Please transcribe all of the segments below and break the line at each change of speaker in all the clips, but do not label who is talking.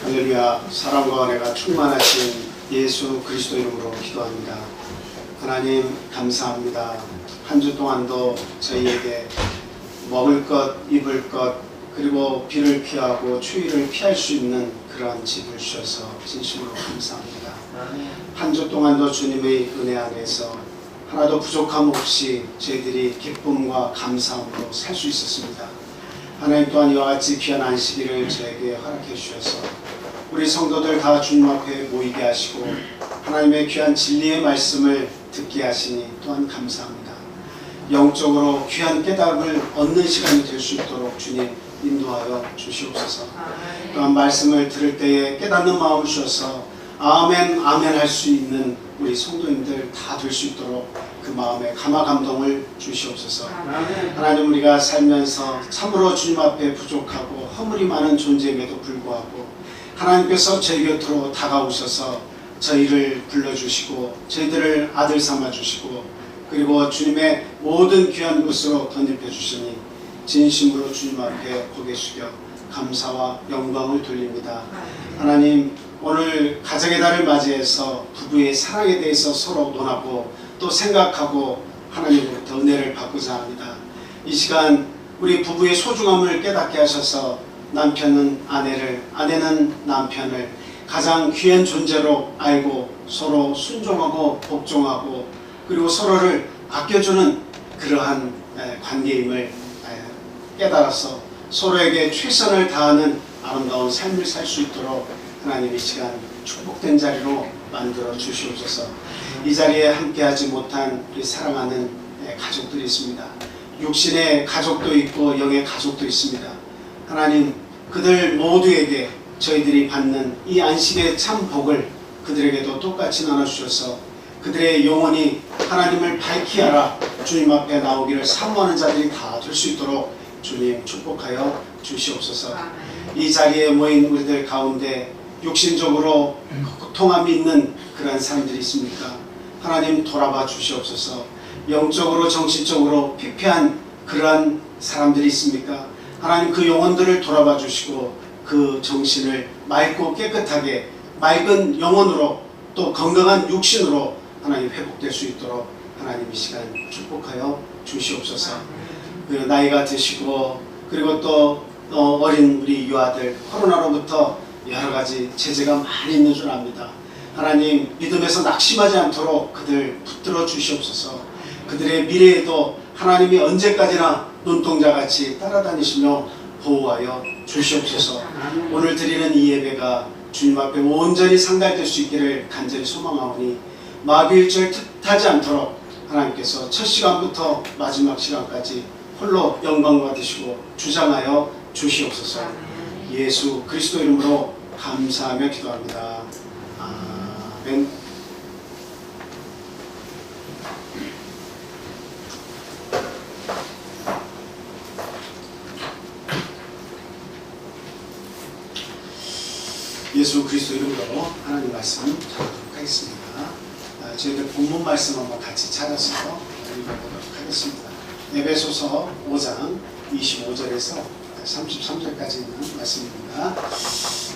할렐루야. 사랑과 은혜가 충만하신 예수 그리스도 이름으로 기도합니다. 하나님 감사합니다. 한 주 동안도 저희에게 먹을 것, 입을 것, 그리고 비를 피하고 추위를 피할 수 있는 그러한 집을 주셔서 진심으로 감사합니다. 한 주 동안도 주님의 은혜 안에서 하나도 부족함 없이 저희들이 기쁨과 감사함으로 살 수 있었습니다. 하나님 또한 이와 같이 귀한 안식일을 저에게 허락해 주셔서 우리 성도들 다 주님 앞에 모이게 하시고 하나님의 귀한 진리의 말씀을 듣게 하시니 또한 감사합니다. 영적으로 귀한 깨달음을 얻는 시간이 될 수 있도록 주님 인도하여 주시옵소서. 또한 말씀을 들을 때에 깨닫는 마음을 주셔서 아멘 아멘 할 수 있는 우리 성도님들 다 될 수 있도록 그 마음에 감화 감동을 주시옵소서. 하나님, 우리가 살면서 참으로 주님 앞에 부족하고 허물이 많은 존재임에도 불구하고 하나님께서 저희 곁으로 다가오셔서 저희를 불러주시고 저희들을 아들 삼아주시고 그리고 주님의 모든 귀한 것으로 덧입혀 주시니 진심으로 주님 앞에 고개 숙여 감사와 영광을 돌립니다. 하나님, 오늘 가정의 달을 맞이해서 부부의 사랑에 대해서 서로 논하고 또 생각하고 하나님으로부터 은혜를 받고자 합니다. 이 시간 우리 부부의 소중함을 깨닫게 하셔서 남편은 아내를, 아내는 남편을 가장 귀한 존재로 알고 서로 순종하고 복종하고 그리고 서로를 아껴주는 그러한 관계임을 깨달아서 서로에게 최선을 다하는 아름다운 삶을 살 수 있도록 하나님 이 시간 축복된 자리로 만들어 주시옵소서. 이 자리에 함께하지 못한 우리 사랑하는 가족들이 있습니다. 육신의 가족도 있고 영의 가족도 있습니다. 하나님, 그들 모두에게 저희들이 받는 이 안식의 참 복을 그들에게도 똑같이 나눠주셔서 그들의 영혼이 하나님을 밝히 알아 주님 앞에 나오기를 사모하는 자들이 다 될 수 있도록 주님 축복하여 주시옵소서. 이 자리에 모인 우리들 가운데 육신적으로 고통함이 있는 그런 사람들이 있습니까? 하나님 돌아봐 주시옵소서. 영적으로 정신적으로 피폐한 그러한 사람들이 있습니까? 하나님 그 영혼들을 돌아봐 주시고 그 정신을 맑고 깨끗하게 맑은 영혼으로 또 건강한 육신으로 하나님 회복될 수 있도록 하나님 이 시간 축복하여 주시옵소서. 그리고 나이가 드시고 그리고 또 어린 우리 유아들 코로나로부터 여러가지 제재가 많이 있는 줄 압니다. 하나님, 믿음에서 낙심하지 않도록 그들 붙들어 주시옵소서. 그들의 미래에도 하나님이 언제까지나 눈동자같이 따라다니시며 보호하여 주시옵소서. 오늘 드리는 이 예배가 주님 앞에 온전히 상달될 수 있기를 간절히 소망하오니 마비일절 뜻하지 않도록 하나님께서 첫 시간부터 마지막 시간까지 홀로 영광 받으시고 주장하여 주시옵소서. 예수 그리스도 이름으로 감사하며 기도합니다. 아멘. 예수 그리스도 이름으로 하나님 말씀 전하도록 하겠습니다. 저희들 본문 말씀 한번 같이 찾아서 읽어보도록 하겠습니다. 에베소서 5장 25절에서 33절까지 있는 말씀입니다.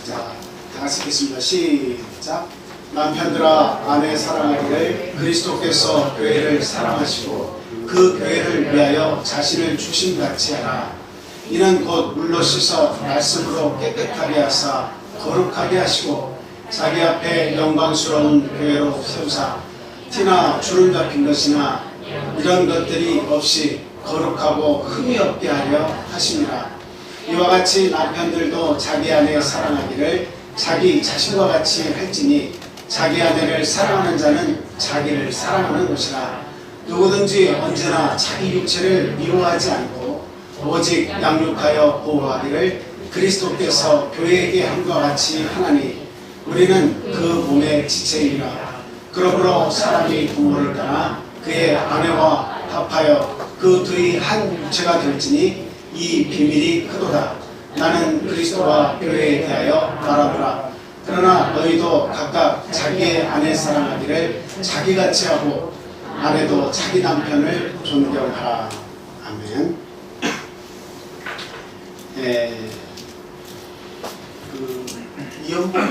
자, 다 같이 읽겠습니다. 시작. 남편들아, 아내 사랑하기를 그리스도께서 교회를 사랑하시고 그 교회를 위하여 자신을 주심같이 하라. 이는 곧 물로 씻어 말씀으로 깨끗하게 하사 거룩하게 하시고 자기 앞에 영광스러운 교회로 세우사 티나 주름 잡힌 것이나 이런 것들이 없이 거룩하고 흠이 없게 하려 하심이라. 이와 같이 남편들도 자기 아내 사랑하기를 자기 자신과 같이 할지니 자기 아내를 사랑하는 자는 자기를 사랑하는 것이라. 누구든지 언제나 자기 육체를 미워하지 않고 오직 양육하여 보호하기를 그리스도께서 교회에게 함과 같이 하나니 우리는 그 몸의 지체이라. 그러므로 사람이 부모를 떠나 그의 아내와 합하여 그 둘이 한 육체가 될지니 이 비밀이 크도다. 나는 그리스도와 교회에 대하여 말하노라. 그러나 너희도 각각 자기의 아내 사랑하기를 자기같이 하고 아내도 자기 남편을 존경하라. 아멘. 이연복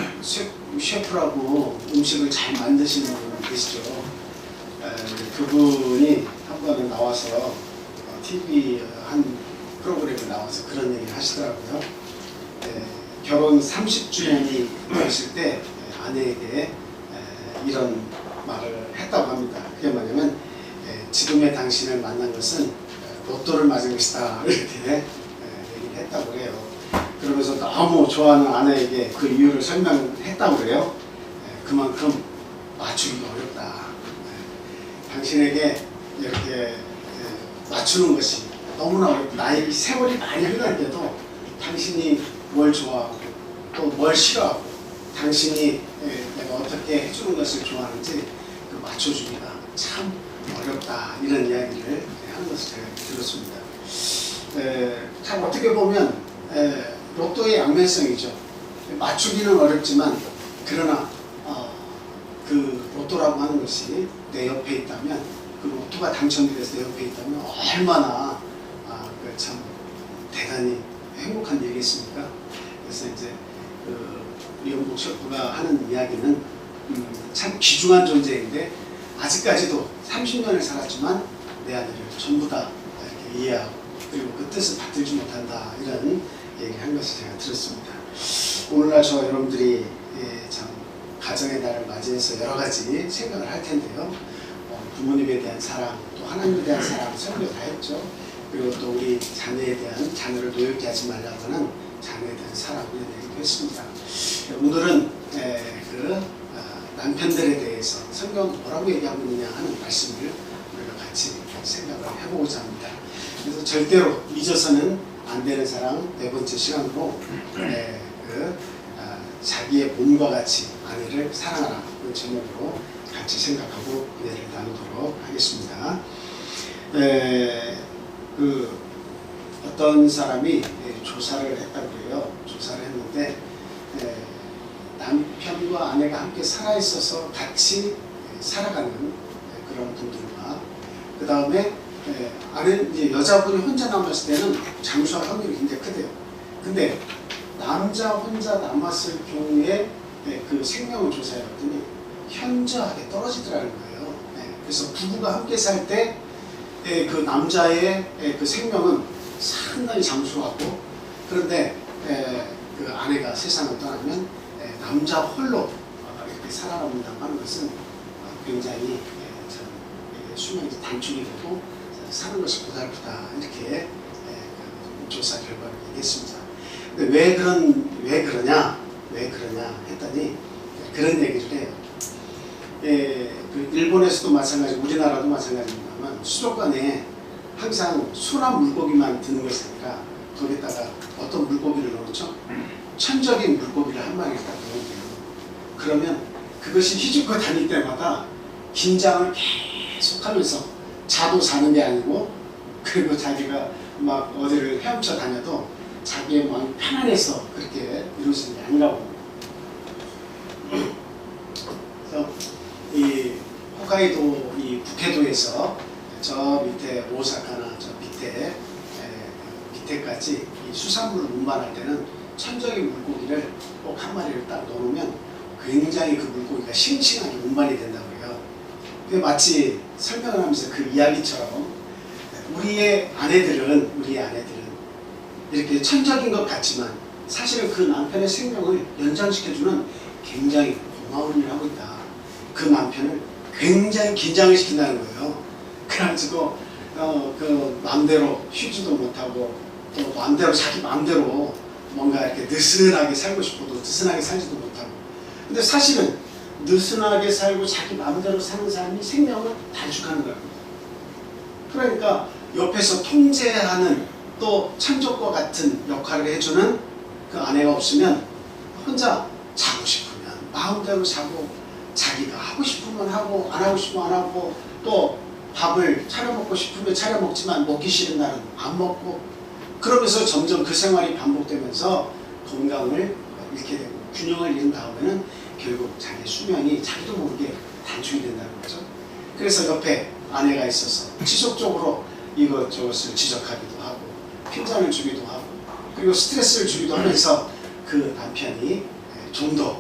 셰프라고 음식을 잘 만드시는 분 계시죠. 그분이 한 번에 나와서 TV 한 프로그램에 나와서 그런 얘기를 하시더라고요. 결혼 30주년이 되실 때 아내에게 이런 말을 했다고 합니다. 그게 뭐냐면 지금의 당신을 만난 것은 로또를 맞은 것이다 이렇게 얘기를 했다고 해요. 그러면서 너무 좋아하는 아내에게 그 이유를 설명했다고 그래요. 그만큼 맞추기가 어렵다. 당신에게 이렇게 맞추는 것이 너무나 어렵다. 나이 세월이 많이 흘렀는데도 당신이 뭘 좋아하고 또 뭘 싫어하고 당신이 내가 어떻게 해주는 것을 좋아하는지 그 맞춰주기가 참 어렵다. 이런 이야기를 하는 것을 제가 들었습니다. 참 어떻게 보면 로또의 양면성이죠. 맞추기는 어렵지만 그러나 그 로또라고 하는 것이 내 옆에 있다면 그 로또가 당첨이 돼서 내 옆에 있다면 얼마나 참 대단히 행복한 일이겠습니까? 그래서 이제 이연복 셰프가 하는 이야기는 참 귀중한 존재인데 아직까지도 30년을 살았지만 내 아내를 전부 다 이렇게 이해하고 그리고 그 뜻을 받들지 못한다 이런 얘기를 한 것을 제가 들었습니다. 오늘날 저와 여러분들이 참 가정의 날을 맞이해서 여러 가지 생각을 할 텐데요. 부모님에 대한 사랑, 또 하나님에 대한 사랑 설교 다 했죠. 그리고 또 우리 자녀에 대한 자녀를 노엽게 하지 말라고 하는 자녀에 대한 사랑 이런 얘기도 했습니다. 오늘은 남편들에 대해서 성경 뭐라고 얘기하고 있느냐 하는 말씀을 우리가 같이 생각을 해보고자 합니다. 그래서 절대로 잊어서는 안 되는 사랑 네 번째 시간으로 자기의 몸과 같이 아내를 사랑하라 그 제목으로 같이 생각하고 은혜를 나누도록 하겠습니다. 어떤 사람이 조사를 했다고 해요. 조사를 했는데 남편과 아내가 함께 살아있어서 같이 살아가는 그런 분들과 그 다음에 이제 여자분이 혼자 남았을 때는 장수할 확률이 굉장히 크대요. 근데 남자 혼자 남았을 경우에 그 생명을 조사해봤더니 현저하게 떨어지더라는 거예요. 그래서 부부가 함께 살 때 그 남자의 그 생명은 상당히 장수하고 그런데 그 아내가 세상을 떠나면 남자 홀로 이렇게 살아남는다고 하는 것은 굉장히 수명이 단축이 되고 사는 것이 고달프다 이렇게 조사 결과를 얘기했습니다. 근데 왜 그러냐 했더니 그런 얘기를 해요. 그 일본에서도 마찬가지고 우리나라도 마찬가지입니다만 수족관에 항상 순한 물고기만 드는 것이 아니라 거기다가 어떤 물고기를 넣죠? 천적인 물고기를 한 마리를 딱 넣으면 그러면 그것이 휘죽고 다닐 때마다 긴장을 계속하면서 자도 사는 게 아니고 그리고 자기가 막 어디를 헤엄쳐 다녀도 자기의 마음이 편안해서 그렇게 이루어지는 게 아니라고 합니다. 그래서 이 홋카이도 이 북해도에서 저 밑에 오사카나 저 밑에까지 이 수산물을 운반할 때는 천적인 물고기를 꼭 한 마리를 딱 넣으면 굉장히 그 물고기가 싱싱하게 운반이 된다고 해요. 그게 마치 설명을 하면서 그 이야기처럼 우리의 아내들은 이렇게 천적인 것 같지만 사실은 그 남편의 생명을 연장시켜주는 굉장히 고마운 일을 하고 있다. 그 남편을 굉장히 긴장을 시킨다는 거예요. 그래가지고 그 마음대로 쉬지도 못하고 또 마음대로 자기 마음대로 뭔가 이렇게 느슨하게 살고 싶어도 느슨하게 살지도 못하고 근데 사실은 느슨하게 살고 자기 마음대로 사는 사람이 생명을 단축하는 겁니다. 그러니까 옆에서 통제하는 또 천적과 같은 역할을 해주는 그 아내가 없으면 혼자 자고 싶으면 마음대로 자고 자기가 하고 싶으면 하고 안 하고 싶으면 안 하고 또 밥을 차려 먹고 싶으면 차려 먹지만 먹기 싫은 날은 안 먹고 그러면서 점점 그 생활이 반복되면서 건강을 잃게 되고 균형을 잃은 다음에는 결국 자기 수명이 자기도 모르게 단축이 된다는 거죠. 그래서 옆에 아내가 있어서 지속적으로 이것저것을 지적하기도 하고 핀잔을 주기도 하고 그리고 스트레스를 주기도 하면서 그 남편이 좀 더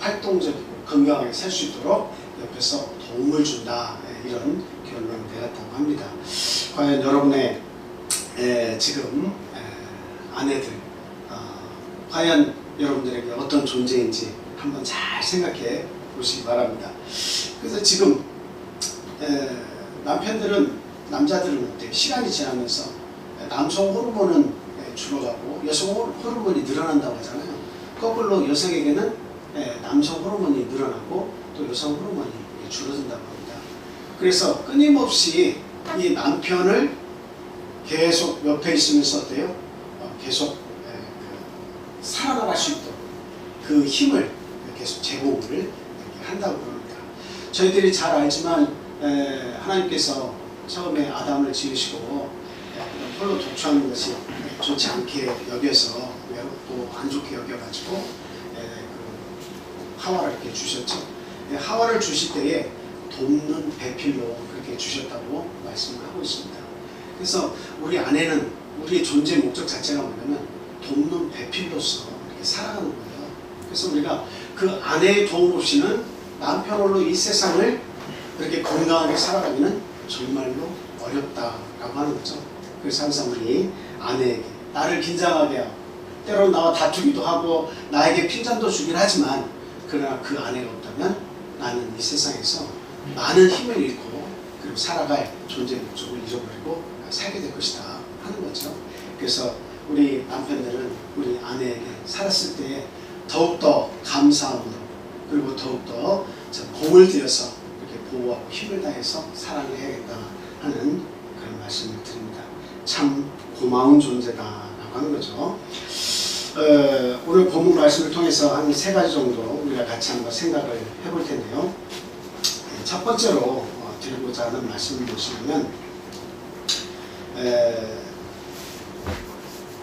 활동적이고 건강하게 살 수 있도록 옆에서 도움을 준다, 이런 결론을 내렸다고 합니다. 과연 여러분의 지금 아내들 과연 여러분들에게 어떤 존재인지 한번 잘 생각해 보시기 바랍니다. 그래서 지금 남편들은, 남자들은 어때요? 시간이 지나면서 남성 호르몬은 줄어가고 여성 호르몬이 늘어난다고 하잖아요. 거꾸로 여성에게는 남성 호르몬이 늘어나고 또 여성 호르몬이 줄어든다고 합니다. 그래서 끊임없이 이 남편을 계속 옆에 있으면서 어때요? 계속 살아나갈 수 있도록 그 힘을 계속 제공을 한다고 합니다. 저희들이 잘 알지만 하나님께서 처음에 아담을 지으시고 홀로 독處하는 것이 좋지 않게 여겨서 외롭고 안 좋게 여겨가지고 하와를 이렇게 주셨죠. 하와를 주실 때에 돕는 배필로 그렇게 주셨다고 말씀을 하고 있습니다. 그래서 우리 아내는 우리의 존재 목적 자체가 뭐냐면 돕는 배필로서 이렇게 살아가는 거예요. 그래서 우리가 그 아내의 도움 없이는 남편으로 이 세상을 그렇게 건강하게 살아가기는 정말로 어렵다라고 하는 거죠. 그래서 항상 우리 아내에게 나를 긴장하게 하고 때로는 나와 다투기도 하고 나에게 핀잔도 주긴 하지만 그러나 그 아내가 없다면 나는 이 세상에서 많은 힘을 잃고 그리고 살아갈 존재 목적을 잃어버리고 살게 될 것이다 하는 거죠. 그래서 우리 남편들은 우리 아내에게 살았을 때 더욱더 감사함으로 그리고 더욱더 공을 들여서 이렇게 보호하고 힘을 다해서 사랑을 해야겠다 하는 그런 말씀을 드립니다. 참 고마운 존재다라고 하는 거죠. 오늘 본문 말씀을 통해서 한 3가지 정도 우리가 같이 한번 생각을 해볼 텐데요. 첫 번째로 드리고자 하는 말씀을 보시면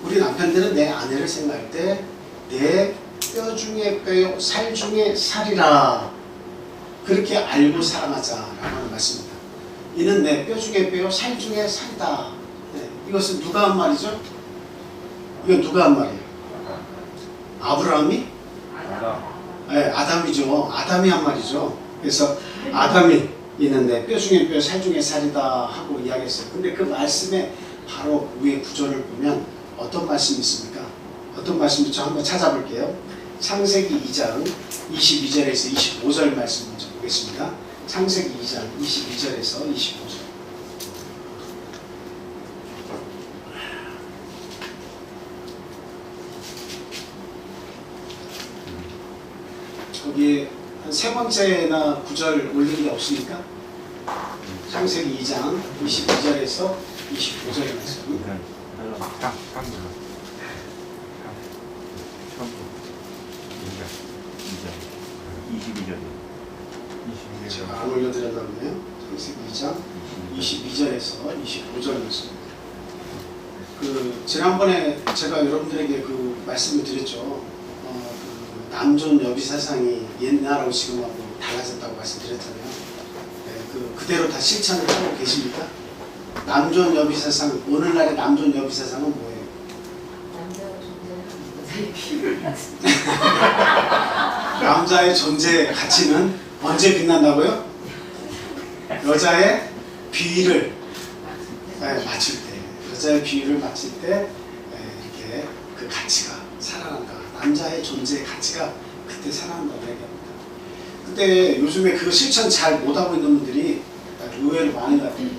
우리 남편들은 내 아내를 생각할 때 내 뼈 중에 뼈요 살 중에 살이라 그렇게 알고 사랑하자라고 하는 말씀입니다. 이는 내 뼈 중에 뼈요 살 중에 살이다. 이것은 누가 한 말이죠? 이건 누가 한 말이에요? 아브라함이? 아담이죠. 아담이 한 말이죠. 그래서 아담이 이는 내 뼈 중에 뼈 살 중에 살이다 하고 이야기했어요. 근데 그 말씀에 바로 위에 구절을 보면 어떤 말씀이 있습니까? 어떤 말씀인지 저 한번 찾아볼게요. 창세기 2장 22절에서 25절 말씀 먼저 보겠습니다. 창세기 2장 22절에서 25절. 거기에 한 3번째나 구절 올린 게 없으니까 창세기 2장 22절에서 25절 말씀. 제가 안 올려드렸나 보네요. 창세기 2장 22절에서 25절 말씀. 지난번에 제가 여러분들에게 그 말씀을 드렸죠. 남존 여비 사상이 옛날하고 지금하고 달라졌다고 말씀드렸잖아요. 그대로 다 실천을 하고 계십니까? 남존 여비 사상, 오늘날의 남존 여비 사상은 뭐예요? 남자의 존재 가치는 언제 빛난다고요? 여자의 비위를 맞출 때, 여자의 비위를 맞출 때 이렇게 그 가치가 살아난다. 남자의 존재의 가치가 그때 살아난다고 얘기합니다. 근데 요즘에 그 실천 잘 못하고 있는 분들이 의외로 많은 것 같아요.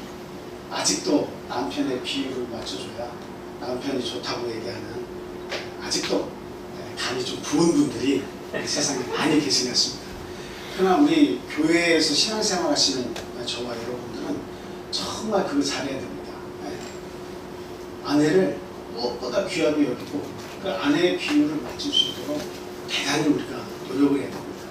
아직도 남편의 비율을 맞춰줘야 남편이 좋다고 얘기하는 아직도 간이 좀 부은 분들이 세상에 많이 계신 것 같습니다. 그러나 우리 교회에서 신앙생활 하시는 저와 여러분들은 정말 그걸 잘해야 됩니다. 아내를 무엇보다 귀하게 여기고 그 아내의 비율을 맞출 수 있도록 대단히 우리가 노력을 해야 됩니다.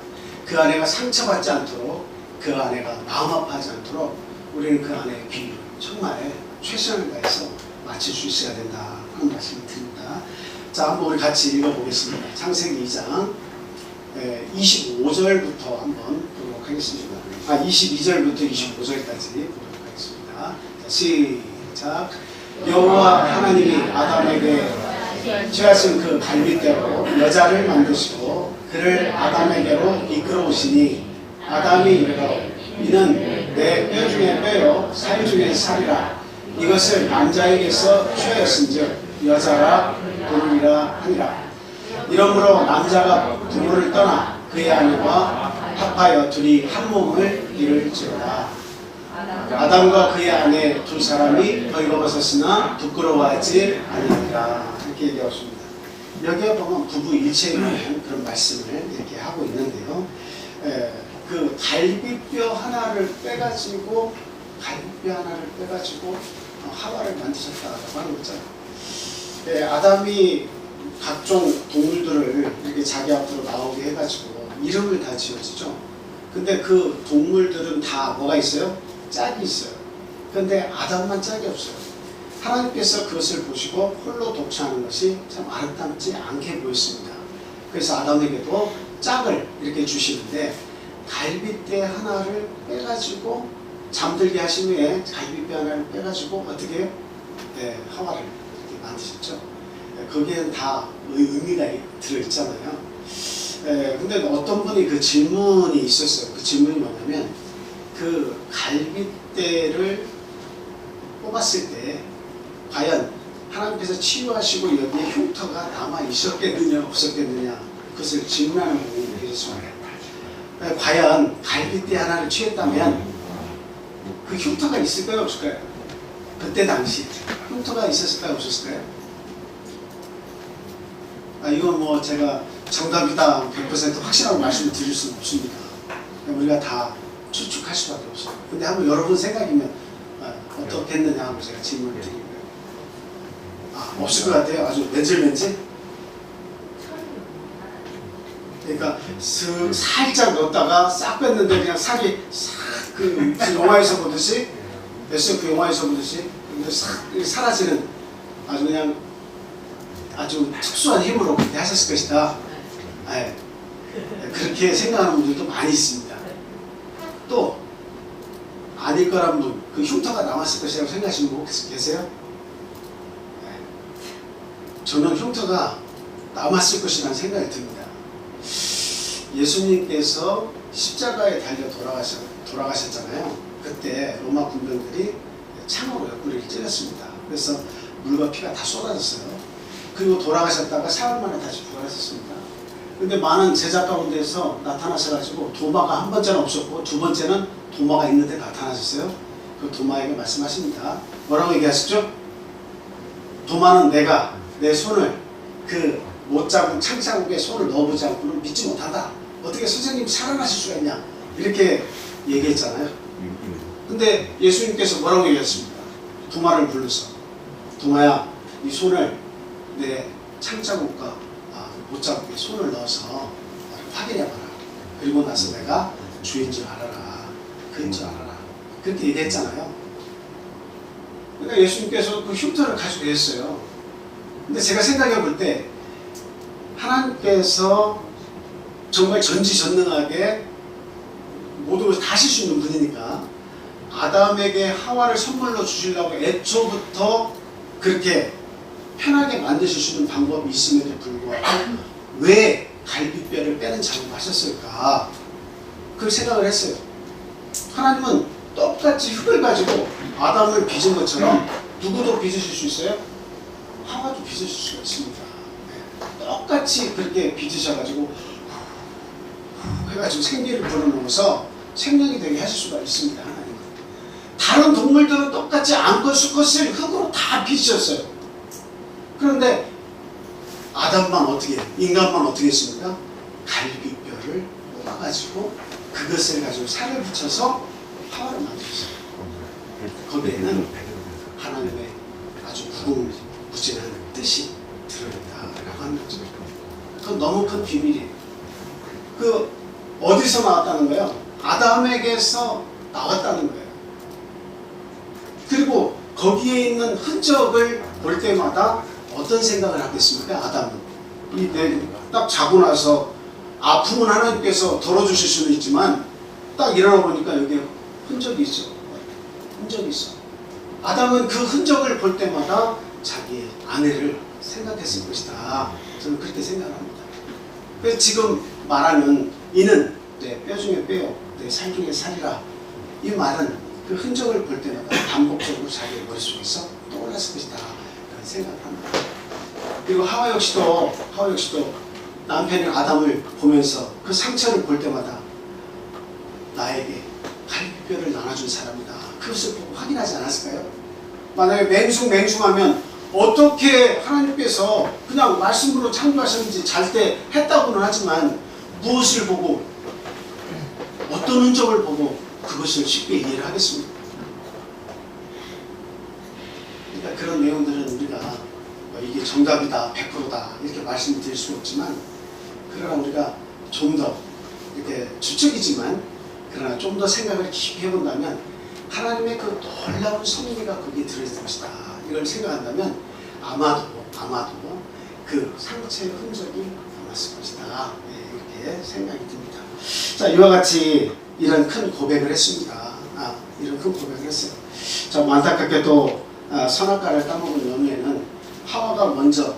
그 아내가 상처받지 않도록, 그 아내가 마음 아파하지 않도록 우리는 그 아내의 비율을 정말 최선을 다해서 맞출 수 있어야 된다 하는 말씀을 드립니다. 자, 한번 우리 같이 읽어보겠습니다. 창세기 2장 25절부터 한번 보도록 하겠습니다. 22절부터 25절까지 보도록 하겠습니다. 자, 시작. 여호와 하나님이 아담에게 취하신 그 갈빗대로 여자를 만드시고 그를 아담에게로 이끌어 오시니 아담이 이르되 이는 내 뼈 중에 뼈요 살 중에 살이라 이것을 남자에게서 취하였은즉 여자라 부르리라 하니라. 이러므로 남자가 부모를 떠나 그의 아내와 합하여 둘이 한 몸을 이룰지어다. 아담과 그의 아내 두 사람이 벌거벗었으나 부끄러워하지 아니하니라. 이렇게 얘기하십니다. 여기에 보면 부부 일체에 관한 그런 말씀을 이렇게 하고 있는데요. 그 갈비뼈 하나를 빼가지고 하와를 만드셨다고 하는 거죠. 아담이 각종 동물들을 이렇게 자기 앞으로 나오게 해가지고 이름을 다 지어주죠. 근데 그 동물들은 다 뭐가 있어요? 짝이 있어요. 근데 아담만 짝이 없어요. 하나님께서 그것을 보시고 홀로 독차하는 것이 참 아름답지 않게 보였습니다. 그래서 아담에게도 짝을 이렇게 주시는데 갈빗대 하나를 빼가지고 잠들게 하신 후에 갈빗대 하나를 빼가지고 어떻게 해요? 하와를 이렇게 만드셨죠. 거기에는 다 의미가 들어있잖아요. 근데 어떤 분이 그 질문이 있었어요. 그 질문이 뭐냐면 그 갈빗대를 뽑았을 때 과연 하나님께서 치유하시고 여기에 흉터가 남아 있었겠느냐 없었겠느냐 그것을 질문하는 부분이 되겠습니다. 과연 갈빗대 하나를 취했다면 그 흉터가 있을까요 없을까요? 그때 당시 흉터가 있었을까요 없었을까요? 이건 뭐 제가 정답이다 100% 확실하고 말씀을 드릴 수는 없습니다. 우리가 다 추측할 수밖에 없어요. 근데 한번 여러분 생각이면 어떻겠느냐 하고 제가 질문을 드린 거예요. 없을 것 같아요. 아주 맨질맨질. 그러니까 살짝 넣었다가 싹 뺐는데 그냥 살이 그 영화에서 보듯이 SF 영화에서 보듯이 싹 사라지는 아주 그냥 아주 특수한 힘으로 그렇게 하셨을 것이다. 그렇게 생각하는 분들도 많이 있습니다. 또 아닐 거란 분, 그 흉터가 남았을 것이라고 생각하시는 분 혹시 계세요? 저는 흉터가 남았을 것이라는 생각이 듭니다. 예수님께서 십자가에 달려 돌아가셨잖아요. 그때 로마 군병들이 창으로 옆구리를 찔렀습니다. 그래서 물과 피가 다 쏟아졌어요. 그리고 돌아가셨다가 사흘 만에 다시 부활하셨습니다. 근데 많은 제자 가운데서 나타나셔가지고 도마가 한 번째는 없었고 두 번째는 도마가 있는데 나타나셨어요. 그 도마에게 말씀하십니다. 뭐라고 얘기하시죠? 도마는 내가 내 손을 그 못자국 창자국에 손을 넣어보지 않고는 믿지 못한다. 어떻게 선생님이 살아나실 수가 있냐 이렇게 얘기했잖아요. 근데 예수님께서 뭐라고 얘기했습니까? 도마를 불러서 도마야 이 손을 내 창자국과 못자국에 손을 넣어서 확인해봐라. 그리고 나서 내가 주인 줄 알아라. 그인 줄 알아라. 그렇게 얘기했잖아요. 그러니까 예수님께서 그 흉터를 가지고 계셨어요. 근데 제가 생각해 볼 때 하나님께서 정말 전지전능하게 모든 것을 다 하실 수 있는 분이니까 아담에게 하와를 선물로 주시려고 애초부터 그렇게 편하게 만드실 수 있는 방법이 있음에도 불구하고 왜 갈빗뼈를 빼는 작업을 하셨을까? 그 생각을 했어요. 하나님은 똑같이 흙을 가지고 아담을 빚은 것처럼 누구도 빚으실 수 있어요? 하와도 빚으실 수가 있습니다. 똑같이 그렇게 빚으셔가지고 해가지고 생기를 불어넣어서 생명이 되게 하실 수가 있습니다. 하나님은. 다른 동물들은 똑같이 암컷 수컷을 흙으로 다 빚으셨어요. 그런데 아담만 어떻게 해요? 인간만 어떻게 했습니까? 갈비뼈를 뽑아가지고 그것을 가지고 살을 붙여서 하와를 만들었어요. 거기에는 하나님의 아주 무궁무진한 뜻이 들어있다라고 하는 거죠. 그건 너무 큰 비밀이에요. 그 어디서 나왔다는 거예요? 아담에게서 나왔다는 거예요. 그리고 거기에 있는 흔적을 볼 때마다 어떤 생각을 하겠습니까? 아담은 딱 자고 나서 아픔은 하나님께서 덜어주실 수는 있지만 딱 일어나 보니까 여기에 흔적이 있어. 흔적이 있어. 아담은 그 흔적을 볼 때마다 자기의 아내를 생각했을 것이다. 저는 그렇게 생각합니다. 그래서 지금 말하는 이는 내 뼈 중에 뼈요, 내 살 중에 살이라. 이 말은 그 흔적을 볼 때마다 반복적으로 자기의 머릿속에서 떠올랐을 것이다. 그런 생각을 합니다. 그리고 하와 역시도 남편인 아담을 보면서 그 상처를 볼 때마다 나에게 갈비뼈를 나눠준 사람이다. 그것을 보고 확인하지 않았을까요? 만약에 맹숭맹숭하면 어떻게 하나님께서 그냥 말씀으로 창조하셨는지 잘 때 했다고는 하지만 무엇을 보고 어떤 흔적을 보고 그것을 쉽게 이해를 하겠습니다. 그러니까 그런 내용들은 우리가 이게 정답이다, 100%다 이렇게 말씀드릴 수 없지만, 그러나 우리가 좀 더 이렇게 추측이지만 그러나 좀 더 생각을 깊이 해본다면 하나님의 그 놀라운 섭리가 거기에 들어있을 것이다. 이걸 생각한다면 아마도 그 상처의 흔적이 남았을 것이다. 네, 이렇게 생각이 듭니다. 자, 이와 같이 이런 큰 고백을 했습니다. 이런 큰 고백을 했어요. 자, 안타깝게도 선악과를 따먹은 여미에는 하와가 먼저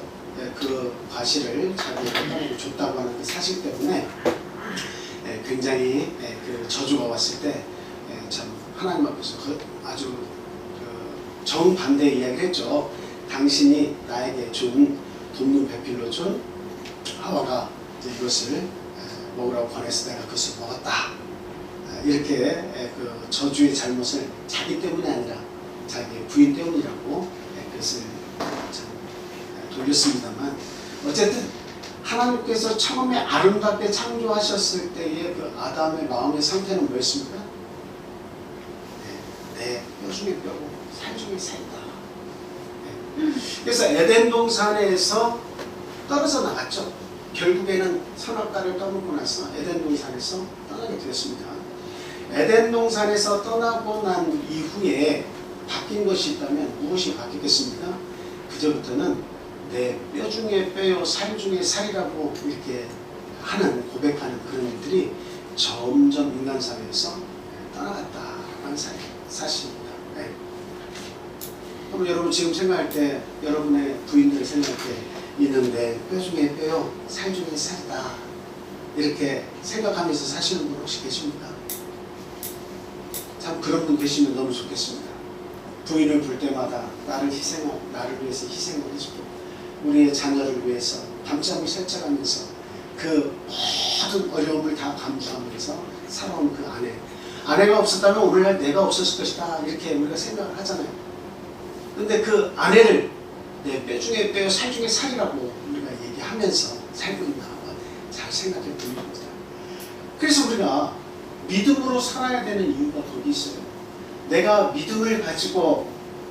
그 과실을 자기에게 따먹어 줬다고 하는 그 사실 때문에 굉장히 그 저주가 왔을 때 참 하나님 앞에서 아주 정반대의 이야기를 했죠. 당신이 나에게 준 돕는 배필로 준 하와가 이것을 먹으라고 권해서 내가 그것을 먹었다. 이렇게 그 저주의 잘못을 자기 때문이 아니라 자기의 부인 때문이라고 그것을 참 돌렸습니다만, 어쨌든 하나님께서 처음에 아름답게 창조하셨을 때의 그 아담의 마음의 상태는 뭐였습니까? 내 뼈 중에 뼈고 살 중에 살이다. 그래서 에덴 동산에서 떨어져 나갔죠. 결국에는 선악과를 떠먹고 나서 에덴 동산에서 떠나게 되었습니다. 에덴 동산에서 떠나고 난 이후에 바뀐 것이 있다면 무엇이 바뀌겠습니까? 그저부터는 내 뼈 중에 뼈요, 살 중에 살이라고 이렇게 하는, 고백하는 그런 일들이 점점 인간 사회에서 떠나갔다라는 사실입니다. 네. 그럼 여러분 지금 생각할 때, 여러분의 부인들을 생각할 때 이는 내 뼈 중에 뼈요, 살 중에 살이다. 이렇게 생각하면서 사시는 분 혹시 계십니까? 참 그런 분 계시면 너무 좋겠습니다. 부인을 볼 때마다 나를 위해서 희생을 해주고 우리의 자녀를 위해서 밤잠을 설쳐가면서 그 모든 어려움을 다 감수하면서 살아온 그 아내가 없었다면 오늘날 내가 없었을 것이다. 이렇게 우리가 생각을 하잖아요. 근데 그 아내를 내 뼈 중에 뼈, 살 중에 살이라고 우리가 얘기하면서 살고 있나 잘 생각해 보는 겁니다. 그래서 우리가 믿음으로 살아야 되는 이유가 거기 있어요. 내가 믿음을 가지고,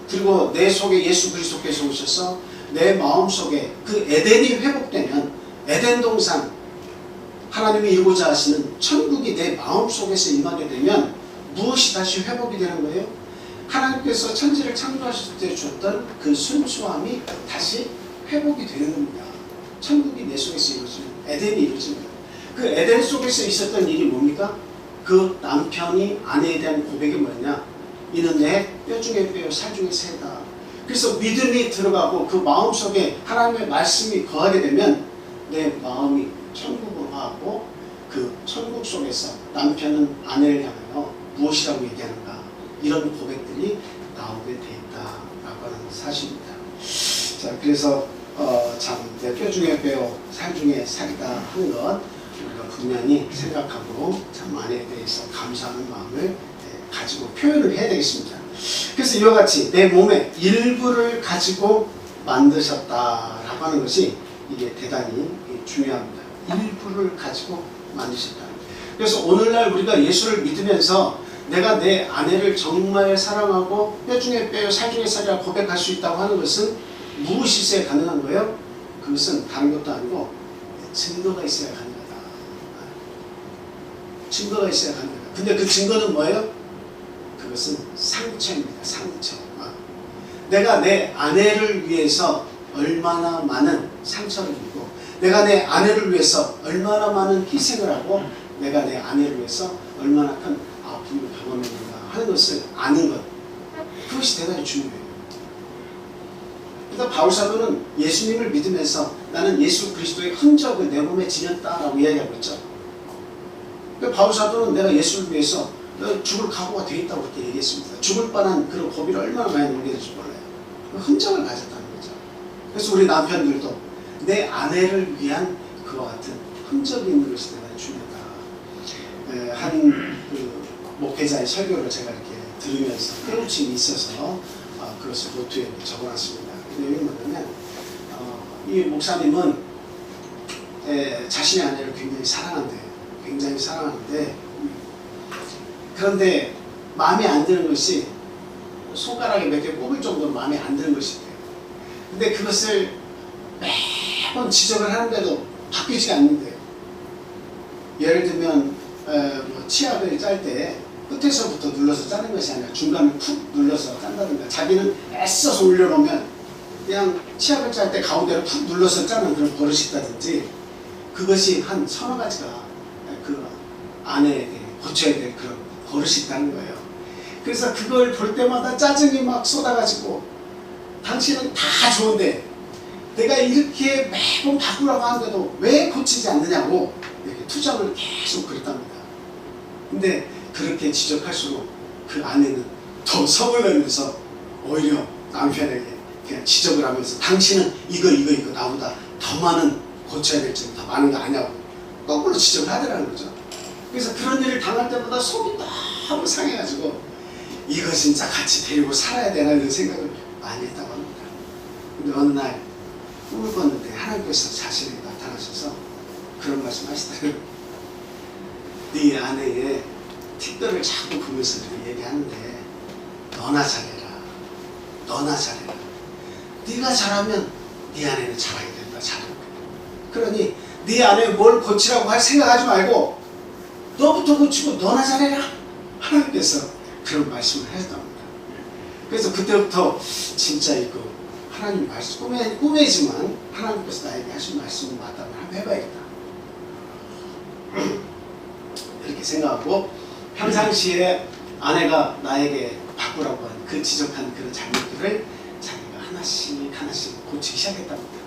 그리고 내 속에 예수 그리스도께서 오셔서 내 마음속에 그 에덴이 회복되면, 에덴 동산 하나님이 이루고자 하시는 천국이 내 마음속에서 임하게 되면 무엇이 다시 회복이 되는 거예요? 하나님께서 천지를 창조하실 때 주었던 그 순수함이 다시 회복이 되는 겁니다. 천국이 내 속에서 이루어지는, 에덴이 이루어지는 거예요. 그 에덴 속에서 있었던 일이 뭡니까? 그 남편이 아내에 대한 고백이 뭐냐? 이는 내 뼈 중에 뼈요, 살 중에 살이다. 그래서 믿음이 들어가고 그 마음속에 하나님의 말씀이 거하게 되면 내 마음이 천국으로 가고, 그 천국 속에서 남편은 아내를 향하여 무엇이라고 얘기하는가, 이런 고백들이 나오게 돼 있다라고 하는 사실입니다. 자, 그래서 참 내 뼈 중에 뼈요, 살 중에 살이다 하는 것 우리가 분명히 생각하고 참 아내에 대해서 감사하는 마음을 가지고 표현을 해야 되겠습니다. 그래서 이와 같이 내 몸의 일부를 가지고 만드셨다라고 하는 것이 이게 대단히 중요합니다. 일부를 가지고 만드셨다. 그래서 오늘날 우리가 예수를 믿으면서 내가 내 아내를 정말 사랑하고 뼈 중에 뼈요, 살 중에 살이라 고백할 수 있다고 하는 것은 무엇이 있어야 가능한 거예요? 그것은 다른 것도 아니고 증거가 있어야 가능하다. 증거가 있어야 가능하다. 근데 그 증거는 뭐예요? 그것은 상처입니다. 상처. 내가 내 아내를 위해서 얼마나 많은 상처를 입고, 내가 내 아내를 위해서 얼마나 많은 희생을 하고, 내가 내 아내를 위해서 얼마나 큰 아픔을 경험했는가 하는 것을 아는 것, 그것이 대단히 중요해요. 그래서 바울사도는 예수님을 믿으면서 나는 예수 그리스도의 흔적을 내 몸에 지녔다라고 이야기하고 있죠. 바울사도는 내가 예수를 위해서 죽을 각오가 되어 있다고 그렇게 얘기했습니다. 죽을 뻔한 그런 고비를 얼마나 많이 넘게 될지 몰라요. 그 흔적을 가졌다는 거죠. 그래서 우리 남편들도 내 아내를 위한 그와 같은 흔적이 있는 것이 대단히 중요하다. 한 목회자의 설교를 제가 이렇게 들으면서 깨우침이 있어서 그것을 노트에 적어놨습니다. 그 내용이 뭐냐면 이 목사님은 자신의 아내를 굉장히 사랑하는데 그런데 마음에 안 드는 것이 손가락에 몇 개 꼽을 정도로 마음에 안 드는 것이 돼요. 근데 그것을 매번 지적을 하는데도 바뀌지 않는데요. 예를 들면 치약을 짤 때 끝에서부터 눌러서 짜는 것이 아니라 중간을 푹 눌러서 짠다든가, 자기는 애써서 올려놓으면 그냥 치약을 짤 때 가운데로 푹 눌러서 짜는 그런 버릇이 있다든지, 그것이 한 서너 가지가 그 아내에게 고쳐야 될 그런 버릇이 있다는 거예요. 그래서 그걸 볼 때마다 짜증이 막 쏟아가지고 당신은 다 좋은데 내가 이렇게 매번 바꾸라고 하는데도 왜 고치지 않느냐고 이렇게 투정을 계속 그랬답니다. 근데 그렇게 지적할수록 그 아내는 더 성을 내면서 오히려 남편에게 그냥 지적을 하면서 당신은 이거 나보다 더 많은 고쳐야 될 점이 더 많은 거 아니냐고 거꾸로 지적을 하더라는 거죠. 그래서 그런 일을 당할 때마다 속이 너무 상해가지고 이거 진짜 같이 데리고 살아야 되나 이런 생각을 많이 했다고 합니다. 근데 어느 날 꿈을 꿨는데 하나님께서 자신에게 나타나셔서 그런 말씀 하시더라고요. 네 아내의 특별을 자꾸 보면서 얘기하는데 너나 잘해라. 네가 잘하면 네 아내는 잘하게 된다. 그러니 네 아내에 뭘 고치라고 할 생각하지 말고 너부터 고치고 너나 잘해라. 하나님께서 그런 말씀을 하셨답니다. 그래서 그때부터 진짜 이거 하나님 말씀 꿈이지만 하나님께서 나에게 하신 말씀이 맞다면 한번 해봐야겠다. 이렇게 생각하고 평상시에 아내가 나에게 바꾸라고 하는 그 지적한 그런 잘못들을 자기가 하나씩 고치기 시작했답니다.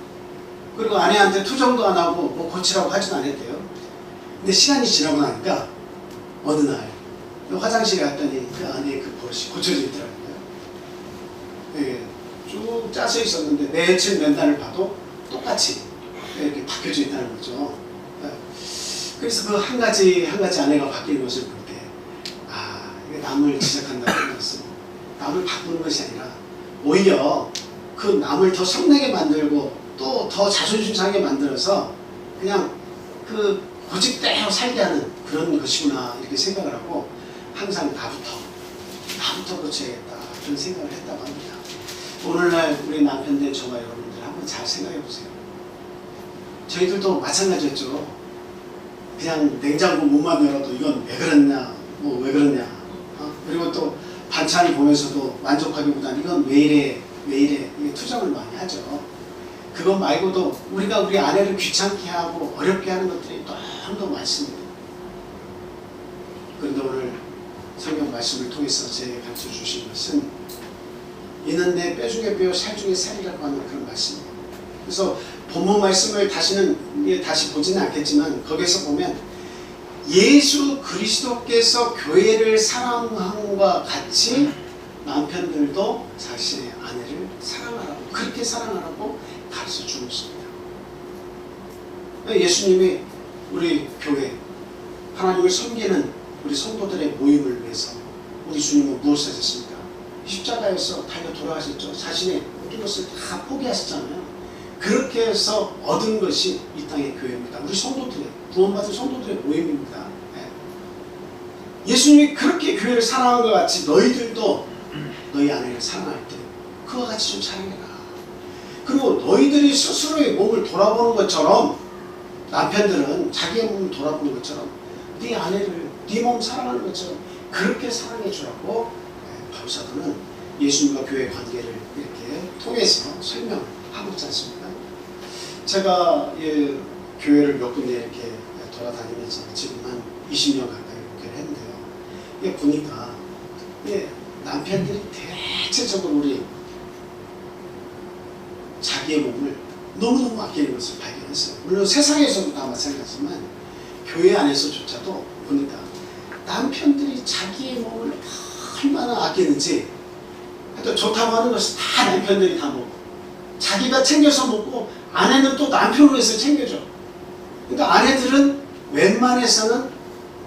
그리고 아내한테 투정도 안 하고 뭐 고치라고 하지도 않았대요. 근데 시간이 지나고 나니까 어느 날 화장실에 갔더니 그 아내의 그 버릇이 고쳐져 있더라고요. 네, 쭉 짜져 있었는데 며칠 몇 날을 봐도 똑같이 이렇게 바뀌어져 있다는 거죠. 네. 그래서 그 한 가지 아내가 바뀌는 것을 볼 때 이게 남을 지적한다는 것은 남을 바꾸는 것이 아니라 오히려 그 남을 더 성내게 만들고 또 더 자존심 상하게 만들어서 그냥 그 고집대로 살게 하는 그런 것이구나 이렇게 생각을 하고 항상 나부터 고쳐야겠다 그런 생각을 했다고 합니다. 오늘날 우리 남편들 저와 여러분들 한번 잘 생각해 보세요. 저희들도 마찬가지였죠. 그냥 냉장고 문만 열어도 이건 왜 그랬냐 왜 그러냐 그리고 또 반찬을 보면서도 만족하기보다는 이건 왜 이래 이게 투정을 많이 하죠. 그것 말고도 우리가 우리 아내를 귀찮게 하고 어렵게 하는 것들이 너무 많습니다. 그런데 오늘 성경 말씀을 통해서 제게 가르쳐 주신 것은 이는 내 뼈 중에 뼈 살 중에 살이라고 하는 그런 말씀이에요. 그래서 본문 말씀을 다시 보지는 않겠지만 거기에서 보면 예수 그리스도께서 교회를 사랑함과 같이 남편들도 자신의 아내를 사랑하라고 그렇게 사랑하라고 가르쳐 주고 있습니다. 예수님이 우리 교회 하나님을 섬기는 우리 성도들의 모임을 위해서 우리 주님은 무엇을 하셨습니까? 십자가에서 달려 돌아가셨죠. 자신의 모든 것을 다 포기하셨잖아요. 그렇게 해서 얻은 것이 이 땅의 교회입니다. 우리 성도들의 구원받은 성도들의 모임입니다. 예수님이 그렇게 교회를 사랑한 것 같이 너희들도 너희 아내를 사랑할 때 그와 같이 좀 사랑해라. 그리고 너희들이 스스로의 몸을 돌아보는 것처럼 남편들은 자기의 몸을 돌아보는 것처럼 네 아내를 네 몸 사랑하는 것처럼 그렇게 사랑해 주라고 바울사도는 예수님과 교회의 관계를 이렇게 통해서 설명하고 있지 않습니까? 제가 교회를 몇 군데 이렇게 돌아다니면서 지금 한 20년 가까이 목회를 했는데요. 이게 보니까 남편들이 대체적으로 우리 자기의 몸을 너무너무 아끼는 것을 발견했어요. 물론 세상에서도 다 마찬가지지만 교회 안에서조차도 보니까 남편들이 자기의 몸을 얼마나 아끼는지, 또 좋다고 하는 것을 다 남편들이 다 먹고, 자기가 챙겨서 먹고 아내는 또 남편을 위해서 챙겨줘. 그러니까 아내들은 웬만해서는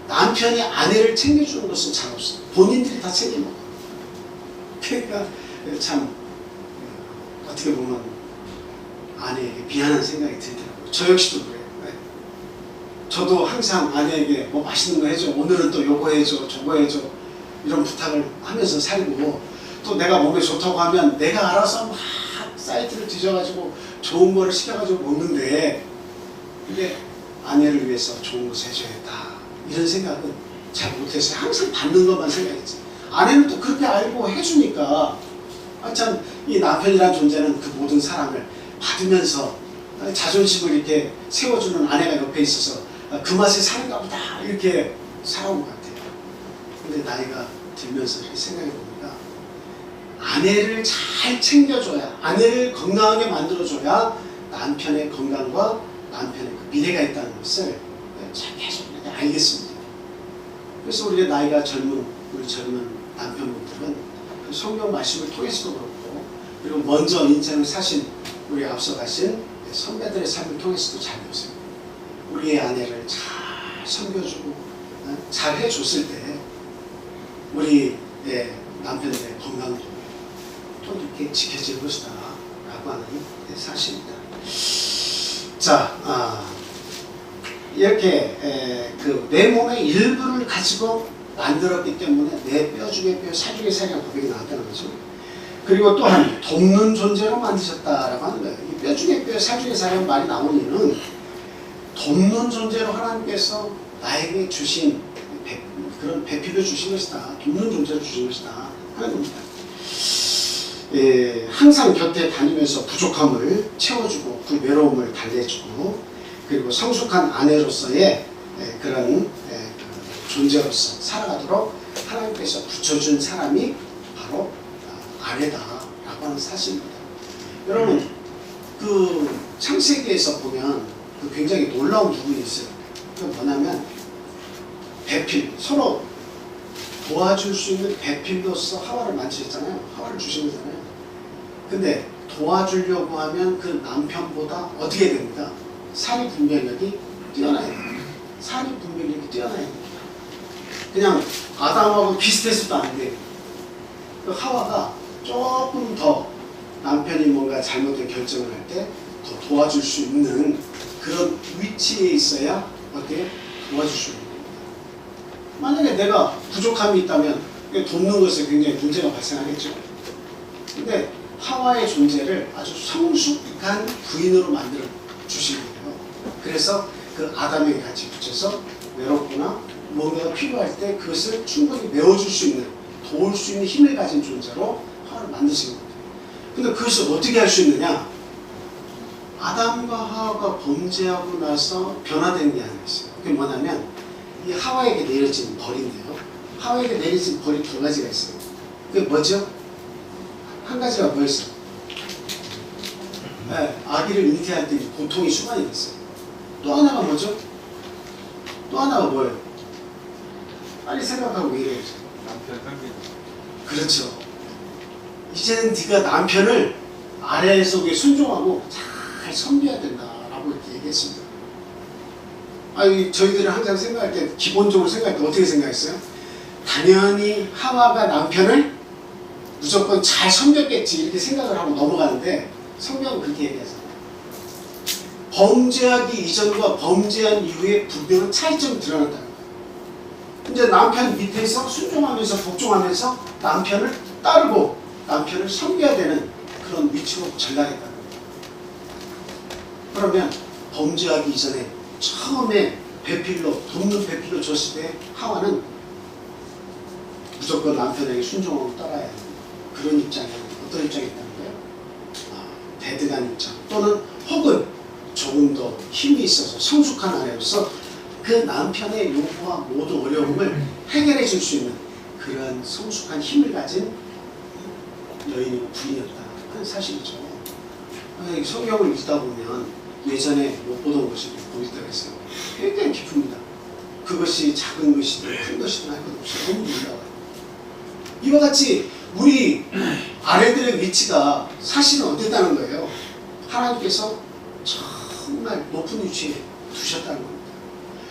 남편이 아내를 챙겨주는 것은 잘 없어요. 본인들이 다 챙겨 먹어요. 그러니까 참 어떻게 보면 아내에게 미안한 생각이 들더라고요. 저 역시도 그래요. 네. 저도 항상 아내에게 뭐 맛있는 거 해줘, 오늘은 또 요거 해줘, 저거 해줘, 이런 부탁을 하면서 살고, 또 내가 몸에 좋다고 하면 내가 알아서 막 사이트를 뒤져가지고 좋은 거를 시켜가지고 먹는데, 근데 아내를 위해서 좋은 것을 해줘야겠다 이런 생각은 잘 못했어요. 항상 받는 것만 생각했지. 아내는 또 그렇게 알고 해주니까, 참 이 남편이란 존재는 그 모든 사랑을 받으면서 자존심을 이렇게 세워주는 아내가 옆에 있어서 그 맛에 사는가 보다 이렇게 살아온 것 같아요. 근데 나이가 들면서 이렇게 생각해 보니까 아내를 잘 챙겨줘야, 아내를 건강하게 만들어줘야 남편의 건강과 남편의 그 미래가 있다는 것을 잘 계속 알겠습니다. 그래서 우리가 나이가 젊은, 우리 젊은 남편분들은 그 성경 말씀을 통해서도 그렇고, 그리고 먼저 인생을 사신 우리 앞서 가신 선배들의 삶을 통해서도 잘 배웠어요. 우리의 아내를 잘 섬겨주고 잘 해줬을 때 우리의 남편들의 건강도 또 이렇게 지켜질 것이다 라고 하는 사실입니다. 자, 이렇게 내 몸의 일부를 가지고 만들었기 때문에 내 뼈 중에 뼈, 살 중에 살이라는 고백이 나왔다는 거죠. 그리고 또한 돕는 존재로 만드셨다라고 하는 거예요. 이 뼈 중에 뼈, 살 중에 살이라는 말이 나온 이유는 돕는 존재로 하나님께서 나에게 주신 그런 배필을 주신 것이다. 돕는 존재로 주신 것이다 하는 겁니다. 항상 곁에 다니면서 부족함을 채워주고 그 외로움을 달래주고, 그리고 성숙한 아내로서의 그런 존재로서 살아가도록 하나님께서 붙여준 사람이 바로 아내다라고 하는 사실입니다. 여러분, 그 창세기에서 보면 그 굉장히 놀라운 부분이 있어요. 그게 뭐냐면 배필, 서로 도와줄 수 있는 배필로서 하와를 만드셨잖아요. 하와를 주신 거잖아요. 근데 도와주려고 하면 그 남편보다 어떻게 됩니까? 사리 분별력이 뛰어나야 됩니다. 사리 분별력이 뛰어나야 됩니다. 그냥 아담하고 비슷해서도 안 돼요. 그 하와가 조금 더 남편이 뭔가 잘못된 결정을 할 때 더 도와줄 수 있는 그런 위치에 있어야 어떻게 도와줄 수 있는 겁니다. 만약에 내가 부족함이 있다면 돕는 것에 굉장히 문제가 발생하겠죠. 근데 하와의 존재를 아주 성숙한 부인으로 만들어 주신 거예요. 그래서 그 아담에게 같이 붙여서 외롭거나 뭔가가 필요할 때 그것을 충분히 메워줄 수 있는, 도울 수 있는 힘을 가진 존재로 하와를 만드신 겁니다. 근데 그것을 어떻게 할 수 있느냐? 아담과 하와가 범죄하고 나서 변화된 게 하나 있어요. 그게 뭐냐면 이 하와에게 내려진 벌인데요. 하와에게 내려진 벌이 두 가지가 있어요. 그게 뭐죠? 한 가지가 뭐였어요? 아기를 잉태할 때 고통이 수많이 됐어요. 또 하나가 뭐죠? 또 하나가 뭐예요? 빨리 생각하고 얘기해요.
남편 상기.
그렇죠. 이제는 네가 남편을 아래에서 순종하고 잘 섬겨야 된다라고 이렇게 얘기했습니다. 저희들은 항상 생각할 때, 기본적으로 생각할 때 어떻게 생각했어요? 당연히 하와가 남편을 무조건 잘 섬겼겠지 이렇게 생각을 하고 넘어가는데, 성경은 그렇게 얘기하잖아요. 범죄하기 이전과 범죄한 이후에 분명한 차이점이 드러난다는 거예요. 이제 남편 밑에서 순종하면서 복종하면서 남편을 따르고 남편을 섬겨야 되는 그런 위치로 전락했다는 거예요. 그러면 범죄하기 이전에 처음에 배필로, 돕는 배필로 줬을 때 하와는 무조건 남편에게 순종하고 따라야 하는 그런 입장이, 어떤 입장이었다는 거예요? 대등한 입장, 또는 혹은 조금 더 힘이 있어서 성숙한 아내로서 그 남편의 요구와 모든 어려움을 해결해 줄 수 있는 그러한 성숙한 힘을 가진 여인이고 부인이었다 하는 사실이죠. 성경을 읽다 보면 예전에 못 보던 것이 보일 때가 있어요. 굉장히 깊습니다. 그것이 작은 것이든 큰 것이든 할 것 없이 너무 놀라워요. 이와 같이 우리 아내들의 위치가 사실은 어땠다는 거예요. 하나님께서 정말 높은 위치에 두셨다는 겁니다.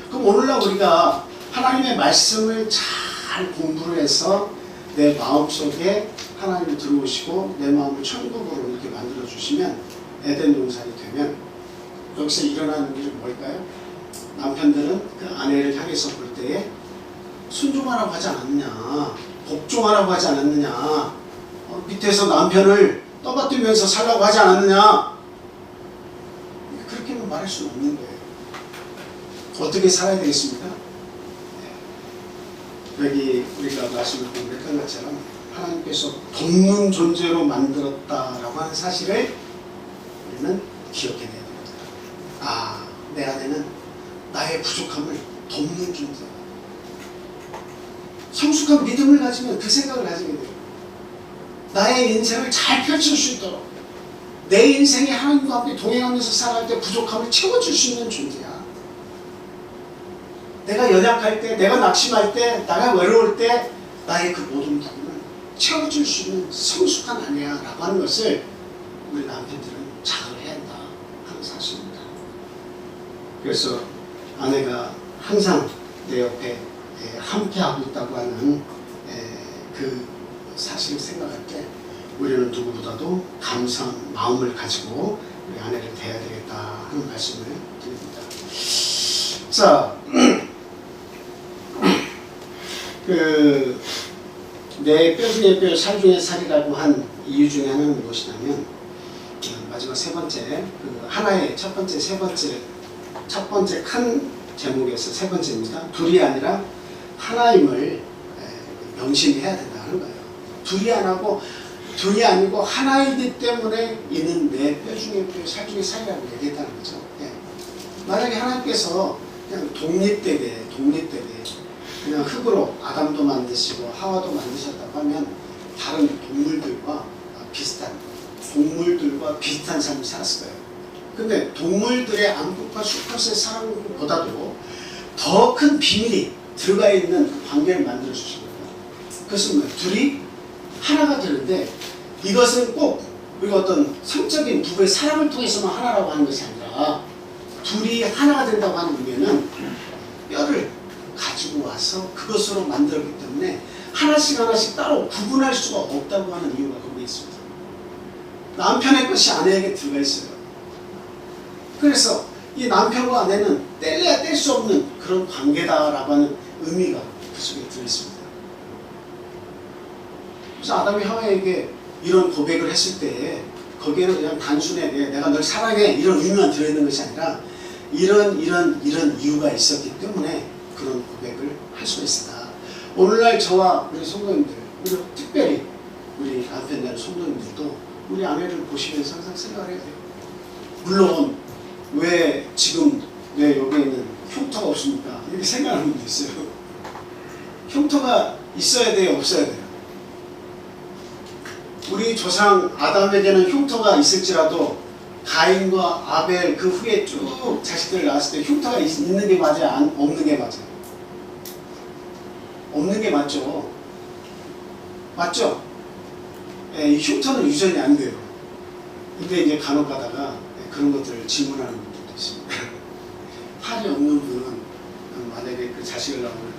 그럼 오늘날 우리가 하나님의 말씀을 잘 공부를 해서 내 마음속에 하나님이 들어오시고 내 마음을 천국으로 이렇게 만들어주시면 에덴 동산이 되면 여기서 일어나는 일이 뭘까요? 남편들은 그 아내를 향해서 볼 때에 순종하라고 하지 않았느냐, 복종하라고 하지 않았느냐, 밑에서 남편을 떠받들면서 살라고 하지 않았느냐, 그렇게는 말할 수는 없는 거예요. 어떻게 살아야 되겠습니까? 여기 우리가 말씀을 공부했던 것처럼 하나님께서 돕는 존재로 만들었다라고 하는 사실을 우리는 기억해내야 됩니다. 내 안에는 나의 부족함을 돕는 존재. 성숙한 믿음을 가지면 그 생각을 가지게 돼요. 나의 인생을 잘 펼칠 수 있도록 내 인생이 하나님과 함께 동행하면서 살아갈 때 부족함을 채워줄 수 있는 존재야. 내가 연약할 때, 내가 낙심할 때, 내가 외로울 때 나의 그 모든 부분을 채워줄 수 있는 성숙한 아내야라고 하는 것을 우리 남편들은 잘 해야 한다 하는 사실입니다. 그래서 아내가 항상 내 옆에 함께하고 있다고 하는 그 사실을 생각할 때 우리는 누구보다도 감사한 마음을 가지고 우리 아내를 대해야 되겠다 하는 말씀을 드립니다. 자, 내 뼈 중에 뼈, 살 중에 살이라고 한 이유 중에 하나는 무엇이냐면 마지막 세 번째, 하나의 첫 번째, 세 번째, 첫 번째 큰 제목에서 세 번째입니다. 둘이 아니라 하나임을 명심해야 된다 하는 거예요. 둘이 아니고 하나이기 때문에 이는 내 뼈 중에 뼈, 살 중에 살이라고 얘기했다는 거죠. 만약에 하나님께서 그냥 독립되게 그냥 흙으로 아담도 만드시고 하와도 만드셨다고 하면 다른 동물들과 비슷한 삶을 살았을 거예요. 근데 동물들의 암컷과 수컷의 사랑보다도 더 큰 비밀이 들어가 있는 그 관계를 만들어 주신 거예요. 그것은 뭐예요? 둘이 하나가 되는데 이것은 꼭 우리가 어떤 성적인 부부의 사랑을 통해서만 하나라고 하는 것이 아니라 둘이 하나가 된다고 하는 의미는 뼈를 가지고 와서 그것으로 만들었기 때문에 하나씩 따로 구분할 수가 없다고 하는 이유가 거기에 있습니다. 남편의 것이 아내에게 들어가 있어요. 그래서 이 남편과 아내는 뗄래야 뗄 수 없는 그런 관계다라고 하는 의미가 그 속에 들어있습니다. 그래서 아담이 하와에게 이런 고백을 했을 때 거기에는 그냥 단순하게 내가 널 사랑해 이런 의미만 들어있는 것이 아니라 이런 이유가 있었기 때문에 그런 고백을 할 수가 있다. 오늘날 저와 우리 성도님들, 그리고 특별히 우리 남편 되는 성도님들도 우리 아내를 보시면서 항상 생각을 해야 돼요. 물론 왜 지금 내 여기에 있는 흉터가 없습니까? 이렇게 생각하는 분도 있어요. 흉터가 있어야 돼요? 없어야 돼요? 우리 조상 아담에게는 흉터가 있을지라도 가인과 아벨 그 후에 쭉 자식들을 낳았을 때 흉터가 있는 게 맞아요? 없는 게 맞아요? 없는 게 맞죠? 맞죠? 이 흉터는 유전이 안 돼요. 근데 이제 간혹 가다가 그런 것들을 질문하는 분들도 있습니다. 팔이 없는 분은 만약에 그 자식을 낳으면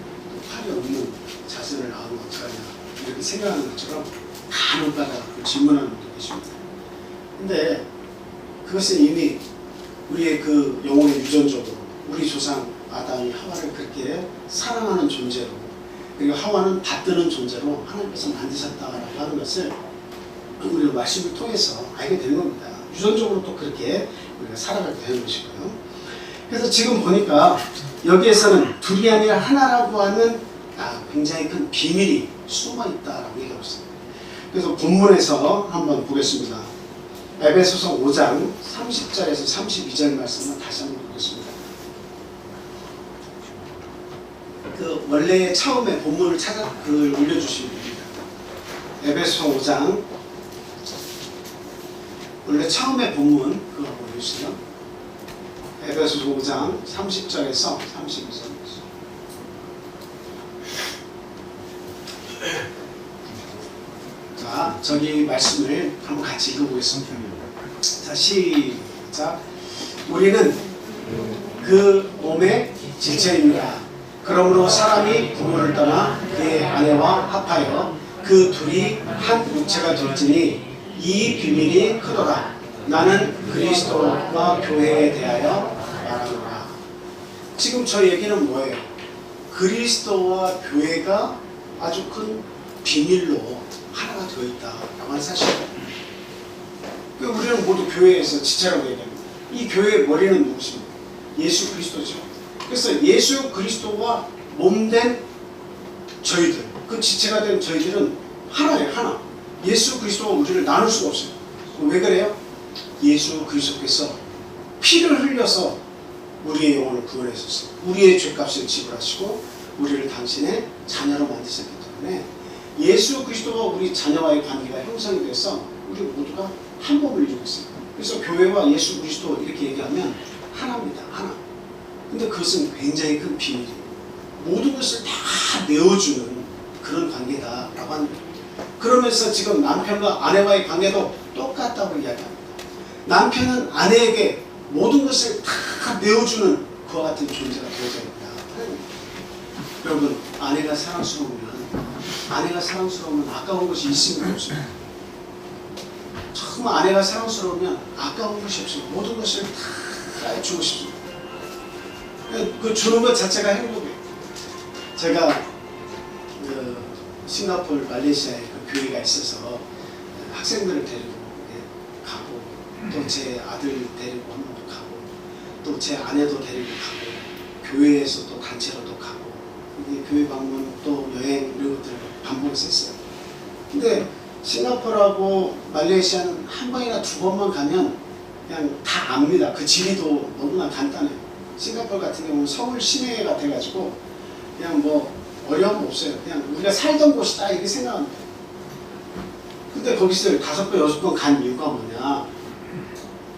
팔이 없는 자손을 낳으면 어떡하냐 이렇게 생각하는 것처럼 간혹 가다가 질문하는 분도 계십니다. 근데 그것은 이미 우리의 그 영혼의 유전적으로 우리 조상 아담이 하와를 그렇게 사랑하는 존재로, 그리고 하와는 받드는 존재로 하나님께서 만드셨다라고 하는 것을 우리가 말씀을 통해서 알게 되는 겁니다. 유전적으로 또 그렇게 우리가 살아가게 되는 것이고요. 그래서 지금 보니까 여기에서는 둘이 아니라 하나라고 하는 굉장히 큰 비밀이 숨어 있다라고 얘기하고 있습니다. 그래서 본문에서 한번 보겠습니다. 에베소서 5장 30절에서 32절 말씀을 다시 한번 보겠습니다. 그 원래 처음에 본문을 찾아 그걸 올려주시면 됩니다. 에베소서 5장 원래 처음에 본문 그거 보여주세요. 에베소서 5장 30절에서 32절. 자, 저기 말씀을 한번 같이 읽어보겠습니다. 자, 시작. 우리는 그 몸의 지체입니다. 그러므로 사람이 부모를 떠나 그의 아내와 합하여 그 둘이 한 육체가 될지니 이 비밀이 크도다. 나는 그리스도와 교회에 대하여 말하노라. 지금 저 얘기는 뭐예요? 그리스도와 교회가 아주 큰 비밀로 하나가 되어 있다라고 하는 사실이에요. 우리는 모두 교회에서 지체라고 얘기합니다. 이 교회의 머리는 누구십니까? 예수 그리스도죠. 그래서 예수 그리스도와 몸된 저희들, 그 지체가 된 저희들은 하나예요. 하나. 예수 그리스도와 우리를 나눌 수가 없어요. 왜 그래요? 예수 그리스도께서 피를 흘려서 우리의 영혼을 구원하셨어요. 우리의 죄값을 지불하시고 우리를 당신의 자녀로 만드셨기 때문에 예수 그리스도와 우리 자녀와의 관계가 형성이 돼서 우리 모두가 한 몸을 이루고 있어요. 그래서 교회와 예수 그리스도 이렇게 얘기하면 하나입니다. 하나. 근데 그것은 굉장히 큰 비밀이에요. 모든 것을 다 내어주는 그런 관계다라고 하는 거예요. 그러면서 지금 남편과 아내와의 관계도 똑같다고 이야기합니다. 남편은 아내에게 모든 것을 다 내어주는 그와 같은 존재가 되어야 된다. 여러분, 아내가 사랑스러우면 아까운 것이 있습니다, 없습니다? 정말 아내가 사랑스러우면 아까운 것이 없어요. 모든 것을 다 주고 싶습니다. 그 주는 것 자체가 행복이에요. 제가 싱가포르, 말레이시아에 그 교회가 있어서 학생들을 데리고 가고 또 제 아들 데리고 한 번도 가고 또 제 아내도 데리고 가고 교회에서 또 단체로도 가고 교회 방문 또 여행 이런 것들을 반복했어요. 근데 싱가포르하고 말레이시아는 한 번이나 두 번만 가면 그냥 다 압니다. 그 지리도 너무나 간단해요. 싱가포르 같은 경우는 서울 시내 같아가지고 그냥 뭐 어려움 없어요. 그냥 우리가 살던 곳이다 이렇게 생각합니다. 근데 거기서 5번, 6번 간 이유가 뭐냐?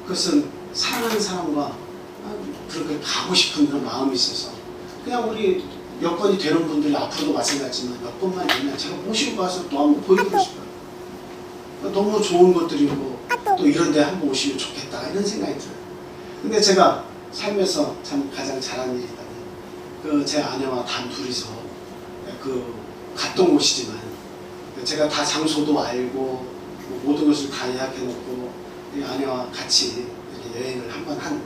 그것은 사랑하는 사람과 그렇게 가고 싶은 그런 마음이 있어서 그냥 우리 여건이 되는 분들이 앞으로도 마찬가지지만 몇 번만 되면 제가 모시고 가서 또 한번 보여드리고 싶어요. 너무 좋은 것들이고 또 이런 데 한번 오시면 좋겠다 이런 생각이 들어요. 근데 제가 살면서 참 가장 잘한 일이 있다면 그 제 아내와 단 둘이서 그 갔던 곳이지만 제가 다 장소도 알고 모든 것을 다 예약해 놓고 아내와 같이 이렇게 여행을 한 번 한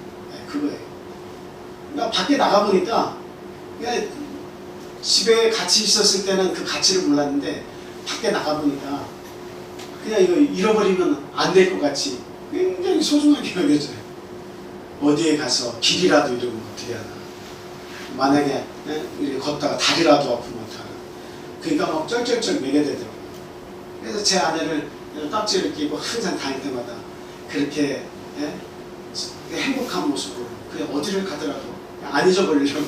그거예요. 그러니까 밖에 나가 보니까 그냥 집에 같이 있었을 때는 그 가치를 몰랐는데 밖에 나가 보니까 그냥 이거 잃어버리면 안 될 것 같이 굉장히 소중하게 여겨져요. 어디에 가서 길이라도 잃으면 어떻게 하나. 만약에 이렇게 걷다가 다리라도 아프면 어떡하나. 그러니까 막 쩔쩔쩔 매게 되더라고요. 그래서 제 아내를 깍지를 끼고 항상 다닐 때마다 그렇게 행복한 모습으로 그냥 어디를 가더라도 안 잃어버리려고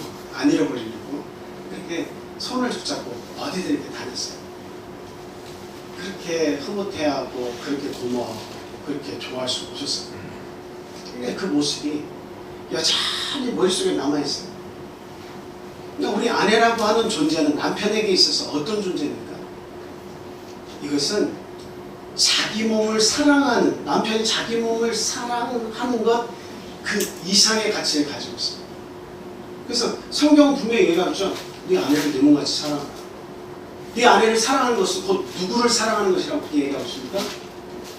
그렇게 손을 붙잡고 어디든 이렇게 다녔어요. 그렇게 흐뭇해하고 그렇게 고마워하고 그렇게 좋아할 수 없었어요. 근데 그 모습이 여전히 머릿속에 남아있어요. 그러니까 우리 아내라고 하는 존재는 남편에게 있어서 어떤 존재입니까? 이것은 자기 몸을 사랑하는, 남편이 자기 몸을 사랑하는 것 그 이상의 가치를 가지고 있습니다. 그래서 성경은 분명히 얘기하죠. 네 아내를 내 몸같이 사랑하라. 네 아내를 사랑하는 것은 곧 누구를 사랑하는 것이라고 얘기하고 있습니까?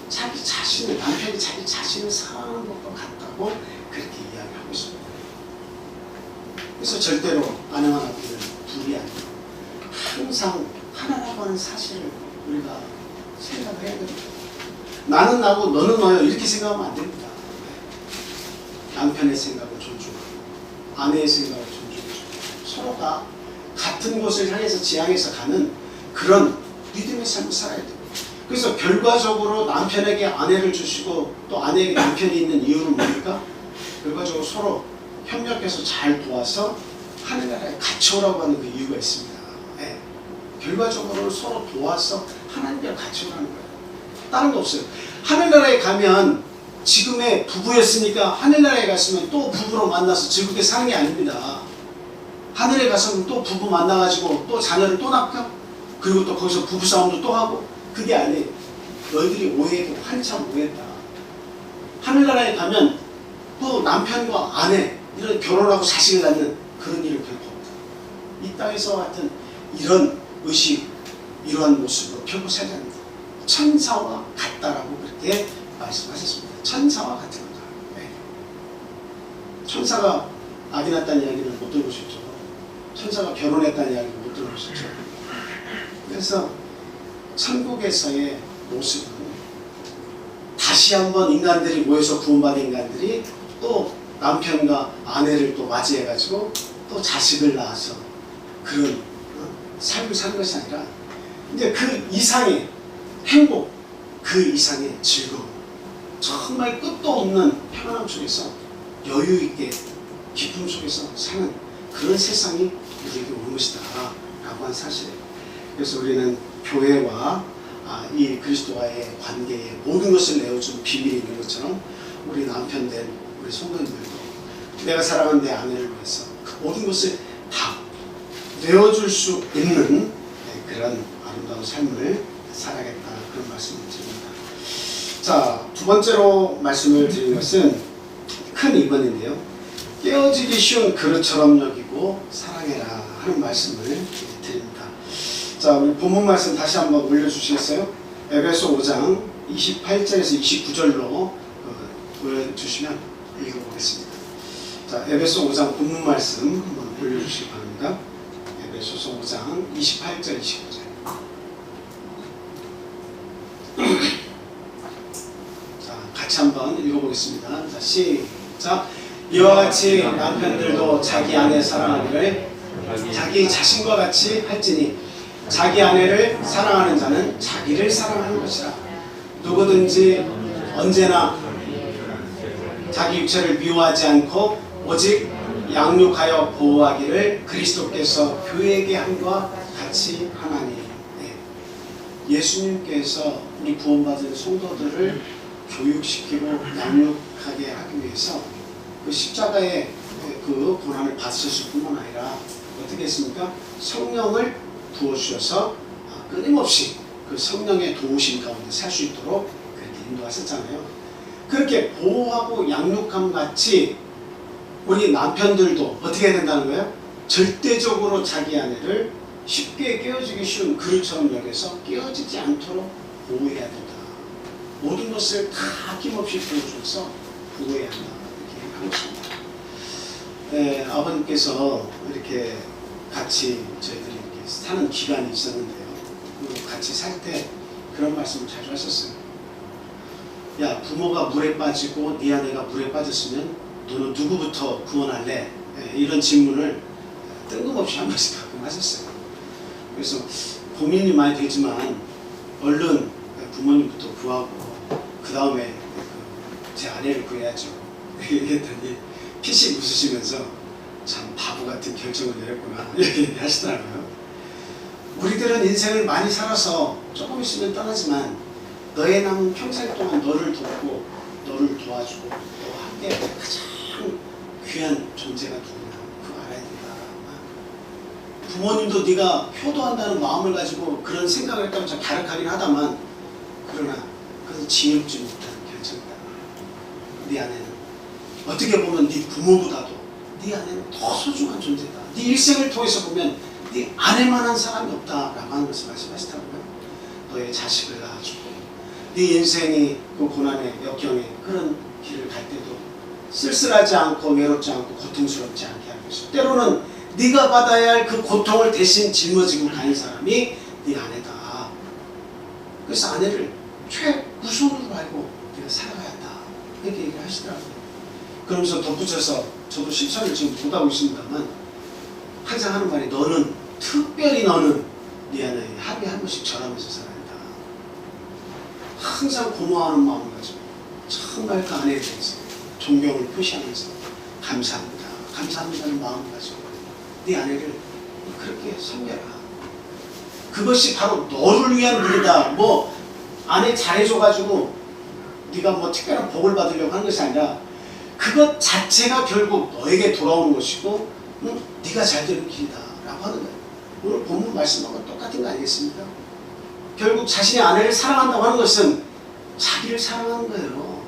자기 자신을, 남편이 자기 자신을 사랑하는 것과 같다고 그렇게 이야기하고 있습니다. 그래서 절대로 아내와 남편은 둘이 아니고 항상 하나라고 하는 사실을 우리가 생각을 해야 됩니다. 나는 나고 너는 너요 이렇게 생각하면 안 됩니다. 남편의 생각을 존중하고 아내의 생각을 존중해주고 서로가 같은 곳을 향해서 지향해서 가는 그런 믿음의 삶을 살아야 됩니다. 그래서 결과적으로 남편에게 아내를 주시고 또 아내에게 남편이 있는 이유는 뭡니까? 결과적으로 서로 협력해서 잘 도와서 하늘나라에 같이 오라고 하는 그 이유가 있습니다. 네. 결과적으로 서로 도와서 하나님과 같이 오라는 거예요. 다른 거 없어요. 하늘나라에 가면 지금의 부부였으니까 하늘나라에 갔으면 또 부부로 만나서 즐겁게 사는 게 아닙니다. 하늘에 가서는 또 부부 만나가지고 또 자녀를 또 낳고 그리고 또 거기서 부부싸움도 또 하고 그게 아니에요. 너희들이 오해해도 한참 오해했다. 하늘나라에 가면 또 남편과 아내 이런 결혼하고 자식을 낳는 그런 일을 결코 없다. 이 땅에서 같은 이런 의식 이러한 모습으로 결코 살지 않는다. 천사와 같다라고 그렇게 말씀하셨습니다. 천사와 같은 거다. 네. 천사가 아기 낳았다는 이야기를 못 들어보셨죠? 천사가 결혼했다는 이야기를 못 들어보셨죠? 그래서 천국에서의 모습은 다시 한번 인간들이 모여서 구원받은 인간들이 또 남편과 아내를 또 맞이해가지고 또 자식을 낳아서 그런 삶을 사는 것이 아니라 이제 그 이상의 행복, 그 이상의 즐거움, 정말 끝도 없는 평안함 속에서 여유 있게 기쁨 속에서 사는 그런 세상이 우리에게 오는 것이다 라고 한 사실이에요. 그래서 우리는 교회와 이 그리스도와의 관계에 모든 것을 내어준 비밀이 있는 것처럼 우리 남편 된 우리 성도님들도 내가 사랑하는 내 아내를 위해서 그 모든 것을 다 내어줄 수 있는 그런 아름다운 삶을 살아야겠다 그런 말씀을 드립니다. 자, 두 번째로 말씀을 드리는 것은 큰 2번인데요. 깨어지기 쉬운 그릇처럼 여기고 사랑해라 하는 말씀을 드립니다. 자, 우리 본문 말씀 다시 한번 올려주시겠어요? 에베소 5장 28절에서 29절로 올려주시면 읽어보겠습니다. 자, 에베소 5장 본문 말씀 한번 올려주시기 바랍니다. 에베소서 5장 28절 29절. 자, 같이 한번 읽어보겠습니다. 자, 시작. 이와 같이 남편들도 자기 아내 사랑하기를 자기 자신과 같이 할지니 자기 아내를 사랑하는 자는 자기를 사랑하는 것이라. 누구든지 언제나 자기 육체를 미워하지 않고 오직 양육하여 보호하기를 그리스도께서 교회에게 함과 같이 하나니. 네. 예수님께서 우리 구원받은 성도들을 교육시키고 양육하게 하기 위해서 그 십자가의 그 고난을 받으셨을 뿐만 아니라 어떻게 했습니까? 성령을 부어주셔서 끊임없이 그 성령의 도우심 가운데 살 수 있도록 그렇게 인도하셨잖아요. 그렇게 보호하고 양육함 같이 우리 남편들도 어떻게 해야 된다는 거예요? 절대적으로 자기 아내를 쉽게 깨어지기 쉬운 그릇처럼 여겨서 깨어지지 않도록 보호해야 된다. 모든 것을 다 아낌없이 보여줘서 보호해야 한다. 이렇게 하는 것입니다. 네, 아버님께서 이렇게 같이 저희들이 이렇게 사는 기간이 있었는데요. 같이 살 때 그런 말씀을 자주 하셨어요. 야, 부모가 물에 빠지고 네 아내가 물에 빠졌으면 너는 누구부터 구원할래? 이런 질문을 뜬금없이 한 번씩 가끔 하셨어요. 그래서 고민이 많이 되지만 얼른 부모님부터 구하고 그 다음에 제 아내를 구해야죠. 얘기했더니 피식 웃으시면서 참 바보 같은 결정을 내렸구나 이렇게 하시더라고요. 우리들은 인생을 많이 살아서 조금 있으면 떠나지만 너의 남은 평생 동안 너를 돕고 너를 도와주고 너와 함께 가장 귀한 존재가 누구냐 그거 알아야 된다. 부모님도 네가 효도한다는 마음을 가지고 그런 생각을 했다면 참 갸륵하긴 하다만 그러나 그것은 지엽지 못한 결정이다. 네 아내는 어떻게 보면 네 부모보다도 네 아내는 더 소중한 존재다. 네 일생을 통해서 보면 네 아내만한 사람이 없다라고 하는 것을 말씀하시더라고요. 너의 자식을 낳아주고 네 인생이 그 고난의 역경에 그런 길을 갈 때도 쓸쓸하지 않고 외롭지 않고 고통스럽지 않게 하는 것이고 때로는 네가 받아야 할 그 고통을 대신 짊어지고 가는 사람이 네 아내다. 그래서 아내를 최우선으로 알고 네가 살아가야 한다. 이렇게 얘기를 하시더라고요. 그러면서 덧붙여서 저도 실천을 지금 못하고 있습니다만 항상 하는 말이 너는 특별히 너는 네 아내에게 하루에 한 번씩 절하면서 살아야 한다. 항상 고마워하는 마음을 가지고 정말 그 아내에 대해서 존경을 표시하면서 감사합니다. 감사합니다는 마음을 가지고 네 아내를 그렇게 섬겨라. 그것이 바로 너를 위한 일이다. 뭐 아내 잘해줘가지고 네가 뭐 특별한 복을 받으려고 하는 것이 아니라 그것 자체가 결국 너에게 돌아오는 것이고 네가 잘 되는 길이다 라고 하는 거예요. 오늘 본문 말씀하고 똑같은 거 아니겠습니까? 결국 자신의 아내를 사랑한다고 하는 것은 자기를 사랑하는 거예요.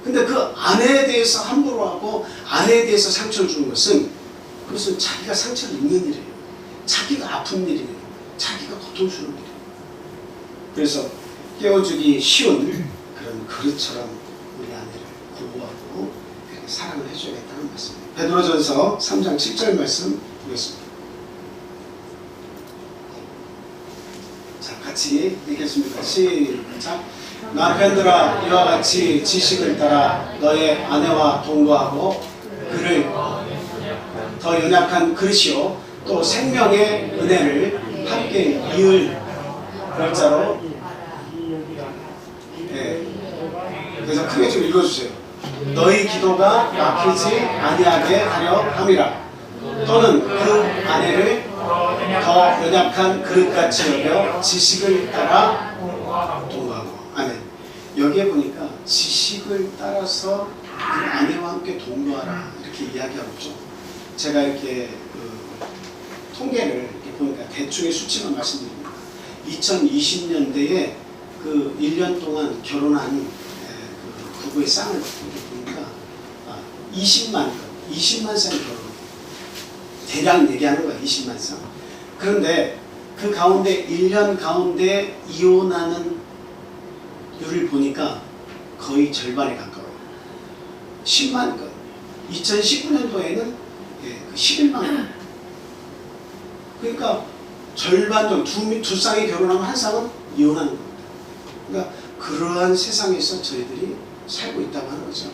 근데 그 아내에 대해서 함부로 하고 아내에 대해서 상처를 주는 것은 그것은 자기가 상처를 입는 일이에요. 자기가 아픈 일이에요. 자기가 고통스러운 일이에요. 그래서 깨워주기 쉬운 그런 그릇처럼 우리 아내를 보호하고 이렇게 사랑을 해줘야겠다는 말씀이에요. 베드로전서 3장 7절 말씀 보겠습니다. 자, 같이 읽겠습니다. 시작. 남편들아, 이와 같이 지식을 따라 너의 아내와 동거하고 그를 더 연약한 그릇이요 또 생명의 은혜를 함께 이을 글자로 그래서 크게 좀 읽어주세요. 너희 기도가 막히지 아니하게 하려 함이라. 또는 그 아내를 더 연약한 그릇같이 여겨 지식을 따라 동거하고. 아멘. 여기에 보니까 지식을 따라서 그 아내와 함께 동거하라 이렇게 이야기하고 있죠. 제가 이렇게 통계를 이렇게 보니까 대충의 수치만 말씀드립니다. 2020년대에 그 1년 동안 결혼한 그 부부의 쌍을 보니까 20만 쌍 결혼. 대략 얘기하는 거야. 20만 쌍. 그런데 그 가운데 1년 가운데 이혼하는 율을 보니까 거의 절반에 가까워요. 10만 건. 2019년도에는 11만 건. 그러니까 절반 정도, 두 쌍이 결혼하면 한 쌍은 이혼하는 겁니다. 그러니까 그러한 세상에서 저희들이 살고 있다고 하는 거죠.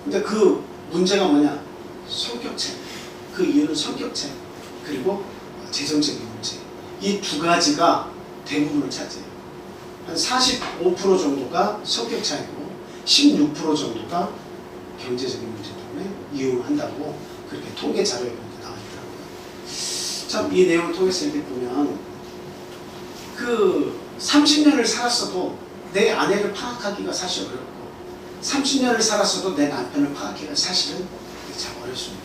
근데 그 문제가 뭐냐? 성격체. 그 이유는 성격체 그리고 재정적인 문제. 이 두 가지가 대부분을 차지해요. 한 45% 정도가 성격 차이고 16% 정도가 경제적인 문제 때문에 이혼한다고 그렇게 통계 자료에 나와 있더라고요. 참 이 내용을 통해서 이렇게 보면 그 30년을 살았어도 내 아내를 파악하기가 사실 어렵고 30년을 살았어도 내 남편을 파악하기가 사실은 참 어렵습니다.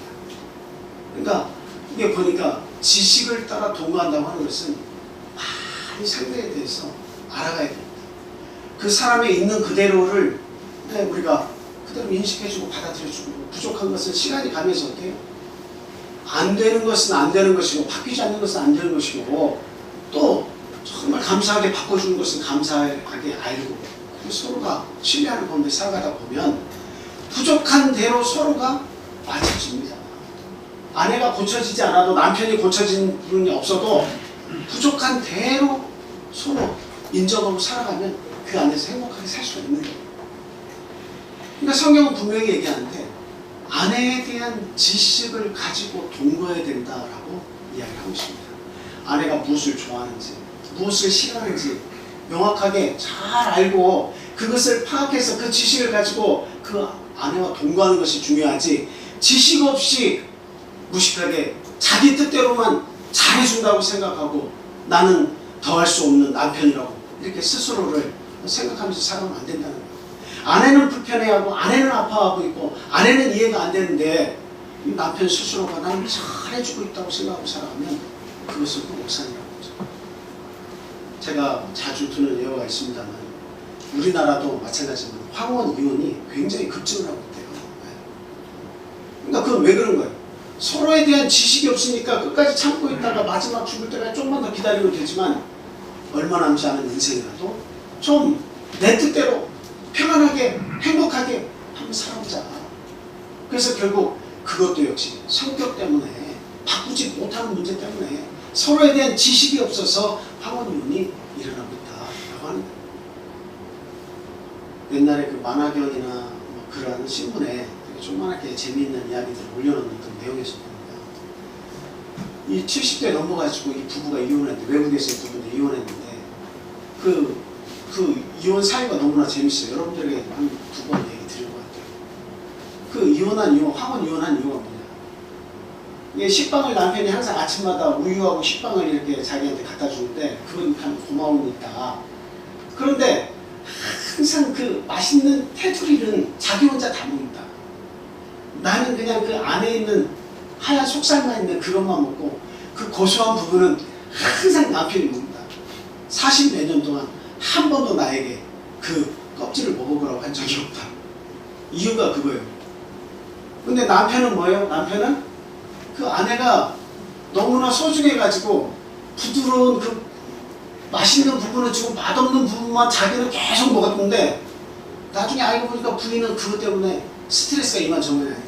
그러니까 이게 보니까 지식을 따라 동거한다고 하는 것은 많이 상대에 대해서 알아가야 됩니다. 그 사람의 있는 그대로를 우리가 그대로 인식해주고 받아들여주고 부족한 것은 시간이 가면서 어때요? 안 되는 것은 안 되는 것이고 바뀌지 않는 것은 안 되는 것이고 또 정말 감사하게 바꿔주는 것은 감사하게 알고 서로가 신뢰하는 가운데 살아가다 보면 부족한 대로 서로가 맞춰집니다. 아내가 고쳐지지 않아도 남편이 고쳐진 부분이 없어도 부족한 대로 서로 인정하고 살아가면 그 안에서 행복하게 살 수가 있는 거예요. 그러니까 성경은 분명히 얘기하는데 아내에 대한 지식을 가지고 동거해야 된다라고 이야기를 하고 있습니다. 아내가 무엇을 좋아하는지 무엇을 싫어하는지 명확하게 잘 알고 그것을 파악해서 그 지식을 가지고 그 아내와 동거하는 것이 중요하지 지식 없이 무식하게 자기 뜻대로만 잘해준다고 생각하고 나는 더할 수 없는 남편이라고 이렇게 스스로를 생각하면서 살아가면 안 된다는 거예요. 아내는 불편해하고 아내는 아파하고 있고 아내는 이해가 안 되는데 남편 스스로가 나는 잘해주고 있다고 생각하고 살아가면 그것을 꼭 옥산이라고 하죠. 제가 자주 드는 예화가 있습니다만 우리나라도 마찬가지지만 황혼 이혼이 굉장히 급증을 하고 있대요. 그러니까 그건 왜 그런 거예요? 서로에 대한 지식이 없으니까 끝까지 참고 있다가 마지막 죽을 때까지 조금만 더 기다리면 되지만 얼마 남지 않은 인생이라도 좀 내 뜻대로 평안하게 행복하게 한번 살아보자. 그래서 결국 그것도 역시 성격 때문에 바꾸지 못하는 문제 때문에 서로에 대한 지식이 없어서 황혼이혼이 일어나고 있다라고 하는 거예요. 옛날에 그 만화견이나 뭐 그런 신문에 조그맣게 재미있는 이야기들을 올려놓는 그 내용에서 보니까 이 70대 넘어가지고 이 부부가 이혼했는데 외국에서의 부부인데 이혼했는데 그 이혼 사유가 너무나 재밌어요. 여러분들에게 한 두 번 얘기 드릴 것 같아요. 그 이혼한 이유, 황혼 이혼한 이유가 뭐냐? 이게 식빵을 남편이 항상 아침마다 우유하고 식빵을 이렇게 자기한테 갖다 주는데 그건 참 고마움이 있다. 그런데 항상 그 맛있는 테두리는 자기 혼자 다 먹는다. 나는 그냥 그 안에 있는 하얀 속살만 있는 그것만 먹고 그 고소한 부분은 항상 남편이 먹는다. 40몇 년 동안 한 번도 나에게 그 껍질을 먹어보라고 한 적이 없다. 이유가 그거예요. 근데 남편은 뭐예요? 남편은 그 아내가 너무나 소중해가지고 부드러운 그 맛있는 부분을 주고 맛없는 부분만 자기는 계속 먹었는데 나중에 알고 보니까 부인은 그것 때문에 스트레스가 이만저만이 아닌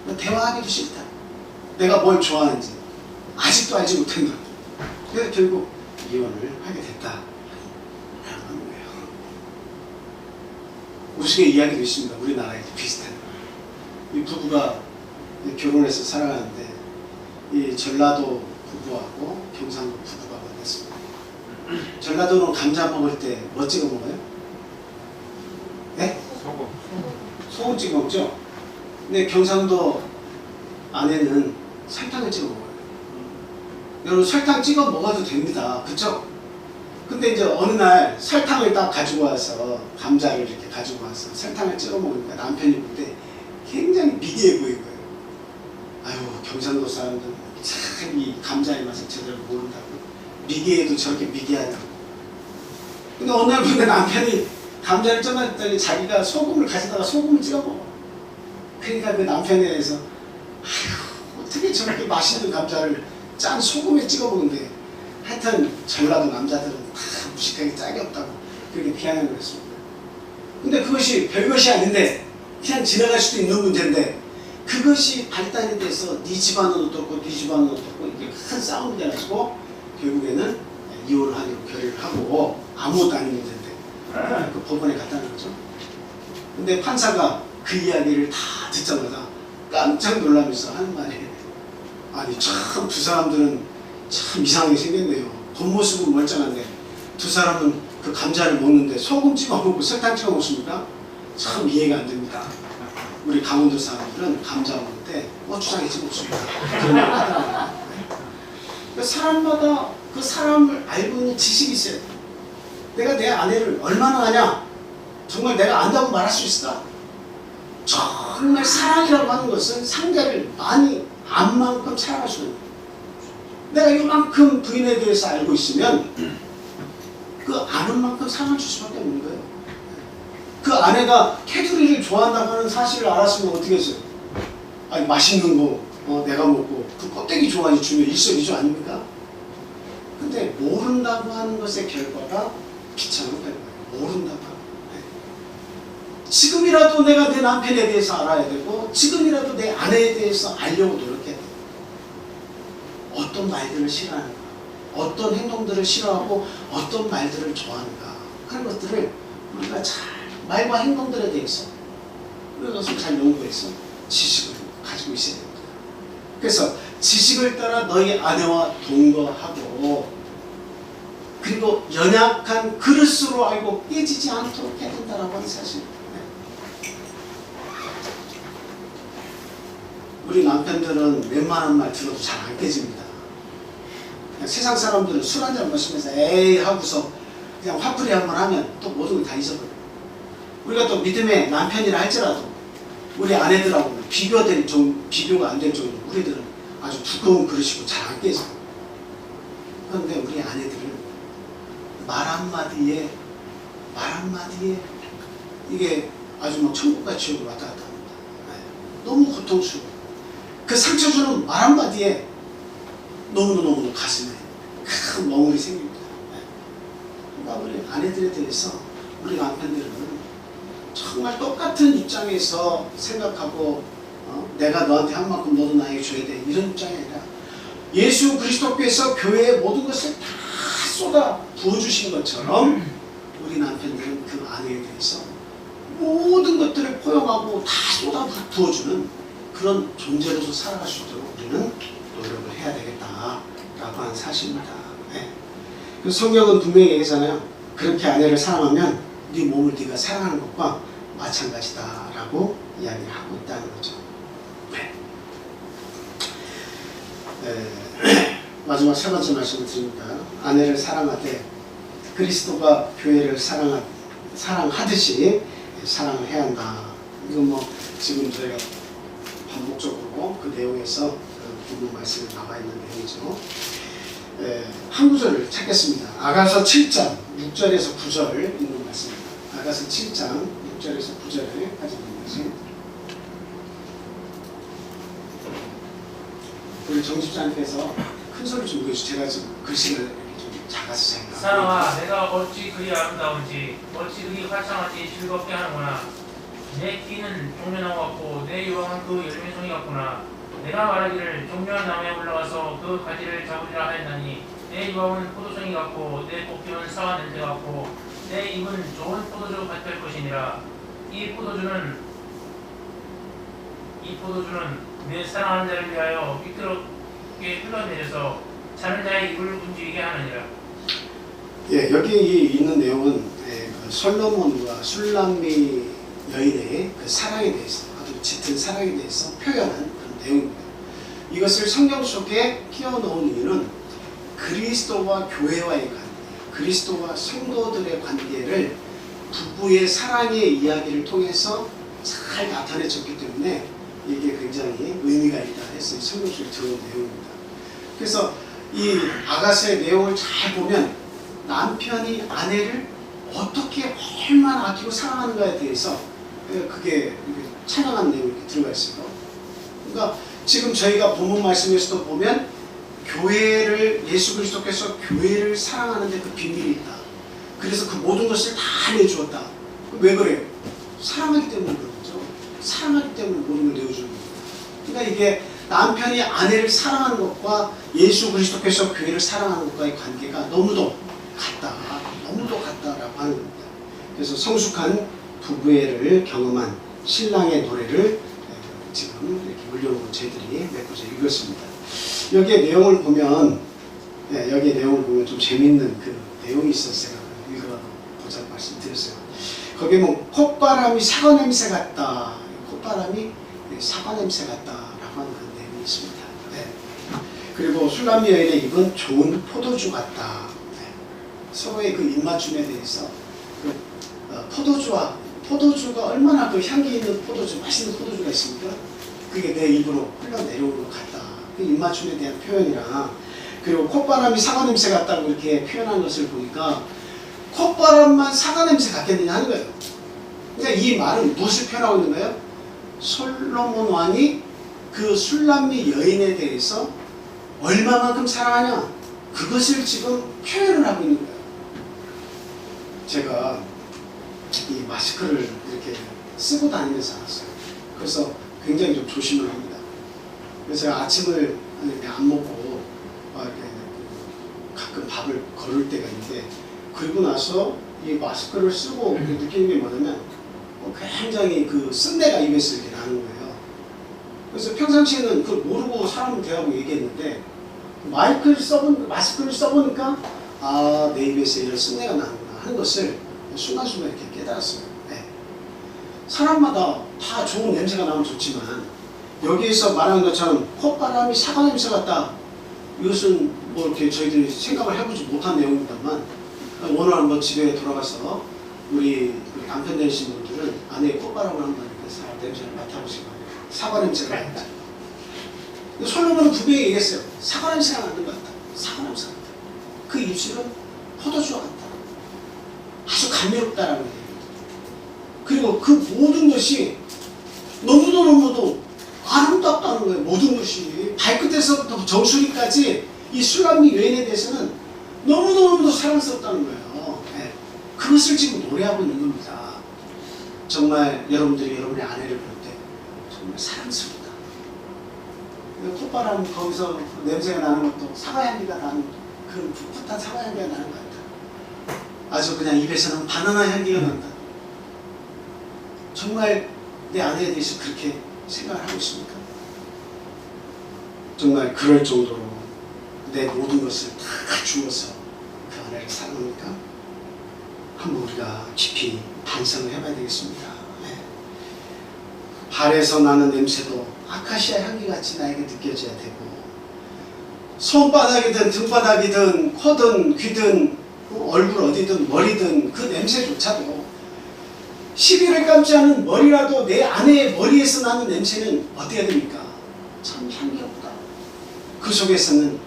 거예요. 대화하기도 싫다. 내가 뭘 좋아하는지 아직도 알지 못한 거야. 그래서 결국 이혼을 하게 됐다. 라는 거예요. 우스갯 이야기도 있습니다. 우리나라에도 비슷한 이 부부가 결혼해서 살아가는데 이 전라도 부부하고 경상도 부부가 만났습니다. 전라도는 감자 먹을 때 뭐 찍어 먹어요? 네?
소금.
소금 찍어 먹죠? 근데 경상도 안에는 설탕을 찍어 먹어요. 여러분 설탕 찍어 먹어도 됩니다. 그쵸? 근데 이제 어느 날 설탕을 딱 가지고 와서 감자를 이렇게 가지고 와서 설탕을 찍어 먹으니까 남편이 볼 때 굉장히 미개해 보인 거예요. 아유 경상도 사람들은 참 이 감자의 맛을 제대로 모른다고 미개해도 저렇게 미개하다고. 근데 어느 날 보니까 남편이 감자를 쪄놨더니 자기가 소금을 가져다가 소금을 찍어 먹어. 그러니까 그 남편에 대해서 아유 어떻게 저렇게 맛있는 감자를 짠 소금에 찍어 먹는데 하여튼 전라도 남자들은 다 무식하게 짝이 없다고 그렇게 비아냥을 했습니다. 근데 그것이 별것이 아닌데 그냥 지나갈 수도 있는 문제인데 그것이 발단이 돼서 네 집안은 어떻고 네 집안은 어떻고 이게 큰 싸움이 돼가지고 결국에는 이혼을 하기로 결의를 하고 아무것도 아닌 문제인데 그 법원에 갖다 놨죠. 근데 판사가 그 이야기를 다 듣자마자 깜짝 놀라면서 하는 말이 아니 참 두 사람들은 참 이상하게 생겼네요. 겉모습은 멀쩡한데 두 사람은 그 감자를 먹는데 소금 찍어 먹고 설탕 찍어 먹습니까? 참 이해가 안 됩니다. 우리 강원도 사람들은 감자 먹을 때 고추장에 찍어 먹습니다. 그런 걸 하더라고요. 그러니까 사람마다 그 사람을 알고 있는 지식이 있어요. 내가 내 아내를 얼마나 아냐? 정말 내가 안다고 말할 수 있을까? 정말 사랑이라고 하는 것은 상대를 많이 안 만큼 사랑할 수 있는 거예요. 내가 이만큼 부인에 대해서 알고 있으면 그 아는 만큼 사랑을 줄 수밖에 없는 거예요. 그 아내가 캐두리를 좋아한다고 하는 사실을 알았으면 어떻게 했어요? 아니 맛있는 거 내가 먹고 그 껍데기 좋아하니 주면 일석이조 아닙니까? 근데 모른다고 하는 것의 결과가 비참한 결과예요. 모른다고 하는 거예요. 지금이라도 내가 내 남편에 대해서 알아야 되고 지금이라도 내 아내에 대해서 알려고 노력해야 돼요. 어떤 말들을 싫어하는가, 어떤 행동들을 싫어하고 어떤 말들을 좋아하는가 하는 것들을 우리가 잘 말과 행동들에 대해서 그것을 잘 연구해서 지식을 가지고 있어야 됩니다. 그래서 지식을 따라 너희 아내와 동거하고 그리고 연약한 그릇으로 알고 깨지지 않도록 해야 된다라고 하는 사실입니다. 우리 남편들은 웬만한 말 들어도 잘 안 깨집니다. 그냥 세상 사람들은 술 한잔 마시면서 에이 하고서 그냥 화풀이 한번 하면 또 모든 걸 다 잊어버려요. 우리가 또 믿음의 남편이라 할지라도 우리 아내들하고 비교가 안 될 정도로 우리들은 아주 두꺼운 그릇이고 잘 안 깨져요. 그런데 우리 아내들은 말 한마디에 이게 아주 막 천국과 지옥을 왔다 갔다 합니다. 너무 고통스러워. 그 상처 주는 말 한마디에 너무너무 가슴에 큰 멍울이 생깁니다. 그러니까 우리 아내들에 대해서 우리 남편들은 정말 똑같은 입장에서 생각하고 내가 너한테 한 만큼 너도 나에게 줘야 돼 이런 입장이 아니라 예수 그리스도께서 교회에 모든 것을 다 쏟아 부어주신 것처럼 우리 남편들은 그 아내에 대해서 모든 것들을 포용하고 다 쏟아 부어주는 그런 존재로서 살아갈 수 있도록 우리는 노력을 해야 되겠다라고 하는 사실입니다. 네. 성경은 분명히 얘기하잖아요. 그렇게 아내를 사랑하면 네 몸을 네가 사랑하는 것과 마찬가지다라고 이야기를 하고 있다는 거죠. 네. 마지막 세 번째 말씀을 드립니다. 아내를 사랑하되 그리스도가 교회를 사랑한 사랑하듯이 사랑을 해야 한다. 이건 뭐 지금 저희가 반복적으로 그 내용에서 그 부분 말씀에 나와 있는 내용이죠. 한 구절을 찾겠습니다. 아가서 7장 6절에서 9절 있는 말씀입니다. 아가서 7장 6절에서 9절에 가지고 있는 말씀. 우리 정집사님께서 큰 소리 좀 보여주세요. 제가 지금 글씨가 이렇게 좀 작아서 생각.
사랑아, 내가 어찌 그리 아름다운지, 어찌 그리 화창한지 즐겁게 하는구나. 내 끼는 종려나무 같고 내 유황은 그 열매송이 같구나. 내가 말하기를 종려한 나무에 올라가서 그 가지를 잡으리라 하였나니 내 유황은 포도송이 같고 내 꽃기는 사과 냄새 같고 내 입은 좋은 포도주 같을 것이니라. 이 포도주는 내 사랑하는 자를 위하여 비틀게 흘러내려서 자는 자의 입을 움직이게 하느니라.
예, 여기 있는 내용은 그 솔로몬과 술람미 여인의 그 사랑에 대해서, 아주 짙은 사랑에 대해서 표현한 그런 내용입니다. 이것을 성경 속에 끼워놓은 이유는 그리스도와 교회와의 관계, 그리스도와 성도들의 관계를 부부의 사랑의 이야기를 통해서 잘 나타내줬기 때문에 이게 굉장히 의미가 있다 해서 성경 속에 들어온 내용입니다. 그래서 이 아가서의 내용을 잘 보면 남편이 아내를 어떻게 얼마나 아끼고 사랑하는가에 대해서 그게 찬양한 내용이 이렇게 들어가 있어요. 그러니까 지금 저희가 본문 말씀에서도 보면 교회를, 예수 그리스도께서 교회를 사랑하는데 그 비밀이 있다. 그래서 그 모든 것을 다 내주었다. 왜 그래요? 사랑하기 때문에 그런 거죠. 사랑하기 때문에 모든 걸 내어주는 겁니다. 그러니까 이게 남편이 아내를 사랑하는 것과 예수 그리스도께서 교회를 사랑하는 것과의 관계가 너무도 같다. 너무도 같다라고 하는 겁니다. 그래서 성숙한 부부애를 경험한 신랑의 노래를 지금 이렇게 올려놓은 저희들이 몇 구절 읽었습니다. 여기에 내용을 보면, 여기에 내용을 보면 좀 재밌는 그 내용이 있어서 제가 읽어보자고 말씀드렸어요. 거기에 뭐 콧바람이 사과 냄새 같다. 콧바람이 사과 냄새 같다라고 하는 그 내용이 있습니다. 네. 그리고 술람미 여인의 입은 좋은 포도주 같다. 네. 서로의 그 입맞춤에 대해서 그 포도주가 얼마나 그 향기 있는 포도주, 맛있는 포도주가 있습니까? 그게 내 입으로 흘러내려오는 것 같다. 그 입맞춤에 대한 표현이랑, 그리고 콧바람이 사과 냄새 같다고 이렇게 표현한 것을 보니까 콧바람만 사과 냄새 같겠느냐 하는 거예요. 그러니까 이 말은 무엇을 표현하고 있는 거예요? 솔로몬 왕이 그 술람미 여인에 대해서 얼마만큼 사랑하냐, 그것을 지금 표현을 하고 있는 거예요. 제가 이 마스크를 이렇게 쓰고 다니면서 알았어요. 그래서 굉장히 좀 조심을 합니다. 그래서 제가 아침을 이렇게 안 먹고 이렇게 가끔 밥을 거를 때가 있는데, 그리고 나서 이 마스크를 쓰고 느끼는 게 뭐냐면 굉장히 그 쓴내가 입에서 이렇게 나는 거예요. 그래서 평상시에는 그걸 모르고 사람을 대하고 얘기했는데, 마스크를 써보니까 내 입에서 이런 쓴내가 나는구나 하는 것을 순간순간 이렇게 깨달았어요. 네. 사람마다 다 좋은 냄새가 나면 좋지만, 여기에서 말하는 것처럼 콧바람이 사과 냄새 같다. 이것은 뭐 이렇게 저희들이 생각을 해보지 못한 내용입니다만, 오늘 한번 집에 돌아가서 우리 남편 되신 분들은 아내의 콧바람을 한번 이렇게 살 냄새를 맡아보시고, 사과 냄새가 난다. 솔로몬은 분명히 얘기했어요. 사과 냄새가 나는 것 같다. 사과 냄새가 같다. 그 입술은 포도주와 같다. 아주 감미롭다라는 얘기입니다. 그리고 그 모든 것이 너무도 아름답다는 거예요. 모든 것이 발끝에서부터 정수리까지 이 술람미 여인에 대해서는 너무도 사랑스럽다는 거예요. 네. 그것을 지금 노래하고 있는 겁니다. 정말 여러분들이 여러분의 아내를 볼 때 정말 사랑스럽다. 콧바람 거기서 냄새가 나는 것도 사과향기가 나는, 그런 풋풋한 사과향기가 나는 것 같다. 아주 그냥 입에서는 바나나 향기가 난다. 정말 내 아내에 대해서 그렇게 생각을 하고 있습니까? 정말 그럴 정도로 내 모든 것을 다 주어서 그 아내를 사랑합니까? 한번 우리가 깊이 반성을 해봐야 되겠습니다. 네. 발에서 나는 냄새도 아카시아 향기같이 나에게 느껴져야 되고, 손바닥이든 등바닥이든 코든 귀든 얼굴 어디든 머리든 그 냄새조차도 시비를 감지 않은 머리라도 내 아내의 머리에서 나는 냄새는 어때야 됩니까? 참 향기롭다. 그 속에서는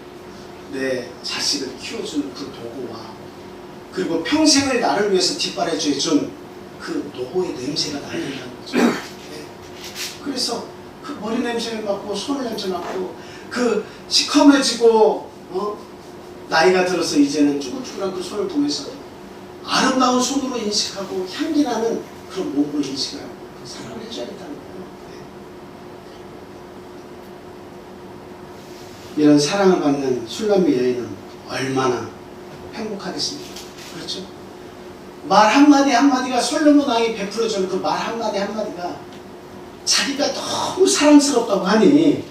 내 자식을 키워주는 그 도구와 그리고 평생을 나를 위해서 뒷바라지해준 그 노고의 냄새가 나야 된다는 거죠. 네. 그래서 그 머리 냄새를 맡고 손을 냄새 맡고 그 시커매지고 나이가 들어서 이제는 쭈글쭈글한 그 손을 보면서 아름다운 손으로 인식하고 향기 나는 그런 몸으로 인식하고 사랑을 해줘야겠다는 거예요. 네. 이런 사랑을 받는 술람미 여인은 얼마나 행복하겠습니까? 그렇죠? 말 한마디 한마디가 솔로몬 왕이 베풀어준 그 말 한마디 한마디가 자기가 너무 사랑스럽다고 하니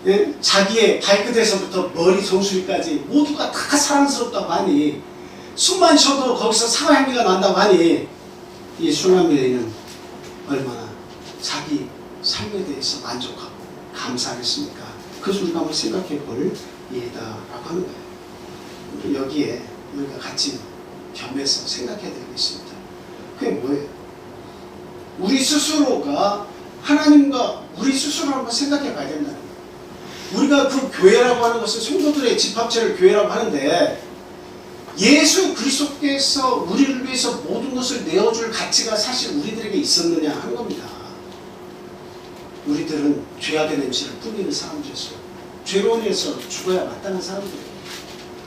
예? 자기의 발끝에서부터 머리 정수리까지 모두가 다 사랑스럽다고 하니 숨만 쉬어도 거기서 사랑 향기가 난다고 하니 이 술람미 여인은 얼마나 자기 삶에 대해서 만족하고 감사하겠습니까? 그 순간 한번 생각해 볼 일이다라고 하는 거예요. 우리 여기에 우리가 같이 겸해서 생각해야 되겠습니다. 그게 뭐예요? 우리 스스로가 하나님과 우리 스스로 한번 생각해 봐야 된다는 거예요. 우리가 그 교회라고 하는 것은 성도들의 집합체를 교회라고 하는데 예수 그리스도께서 우리를 위해서 모든 것을 내어줄 가치가 사실 우리들에게 있었느냐 하는 겁니다. 우리들은 죄악의 냄새를 풍기는 사람들이었어요. 죄로 인해서 죽어야 마땅한 사람들이에요.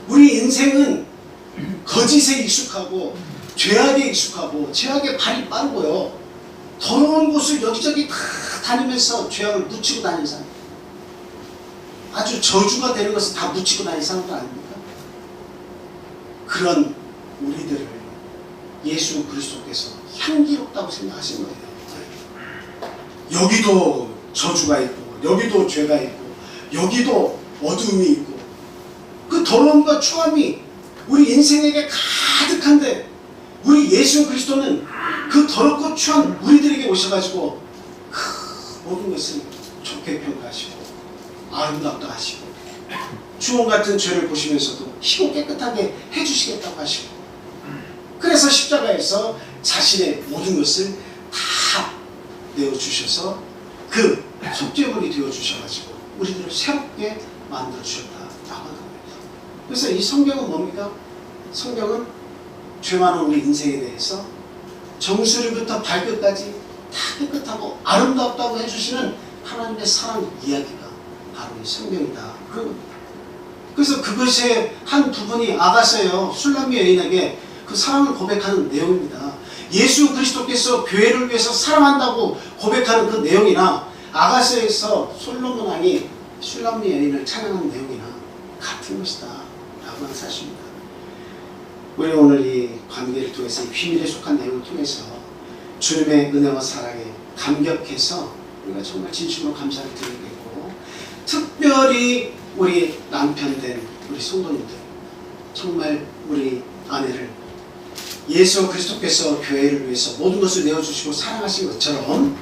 우리 인생은 거짓에 익숙하고 죄악에 익숙하고 죄악에 발이 빠르고요. 더러운 곳을 여기저기 다 다니면서 죄악을 묻히고 다니는 사람. 아주 저주가 되는 것을 다 묻히고 다니는 사람들 아닙니까? 그런 우리들을 예수 그리스도께서 향기롭다고 생각하신 거예요. 여기도 저주가 있고 여기도 죄가 있고 여기도 어두움이 있고 그 더러움과 추함이 우리 인생에게 가득한데 우리 예수 그리스도는 그 더럽고 추한 우리들에게 오셔가지고 그 모든 것을 좋게 평가하시고 아름답다 하시고 주홍 같은 죄를 보시면서도 희고 깨끗하게 해주시겠다고 하시고 그래서 십자가에서 자신의 모든 것을 다 내어주셔서 그 속죄물이 되어주셔가지고 우리들을 새롭게 만들어주셨다라고 하는 겁니다. 그래서 이 성경은 뭡니까? 성경은 죄 많은 우리 인생에 대해서 정수리부터 발끝까지 다 깨끗하고 아름답다고 해주시는 하나님의 사랑 이야기가 바로 이 성경이다. 그래서 그것의 한 부분이 아가서예요. 술람미 여인에게 그 사랑을 고백하는 내용입니다. 예수 그리스도께서 교회를 위해서 사랑한다고 고백하는 그 내용이나 아가서에서 솔로몬 왕이 술람미 여인을 찬양하는 내용이나 같은 것이다 라고 하는 사실입니다. 우리 오늘 이 관계를 통해서 이 비밀에 속한 내용을 통해서 주님의 은혜와 사랑에 감격해서 우리가 정말 진심으로 감사를 드리겠고 특별히 우리 남편 된 우리 성도님들 정말 우리 아내를 예수 그리스도께서 교회를 위해서 모든 것을 내어주시고 사랑하신 것처럼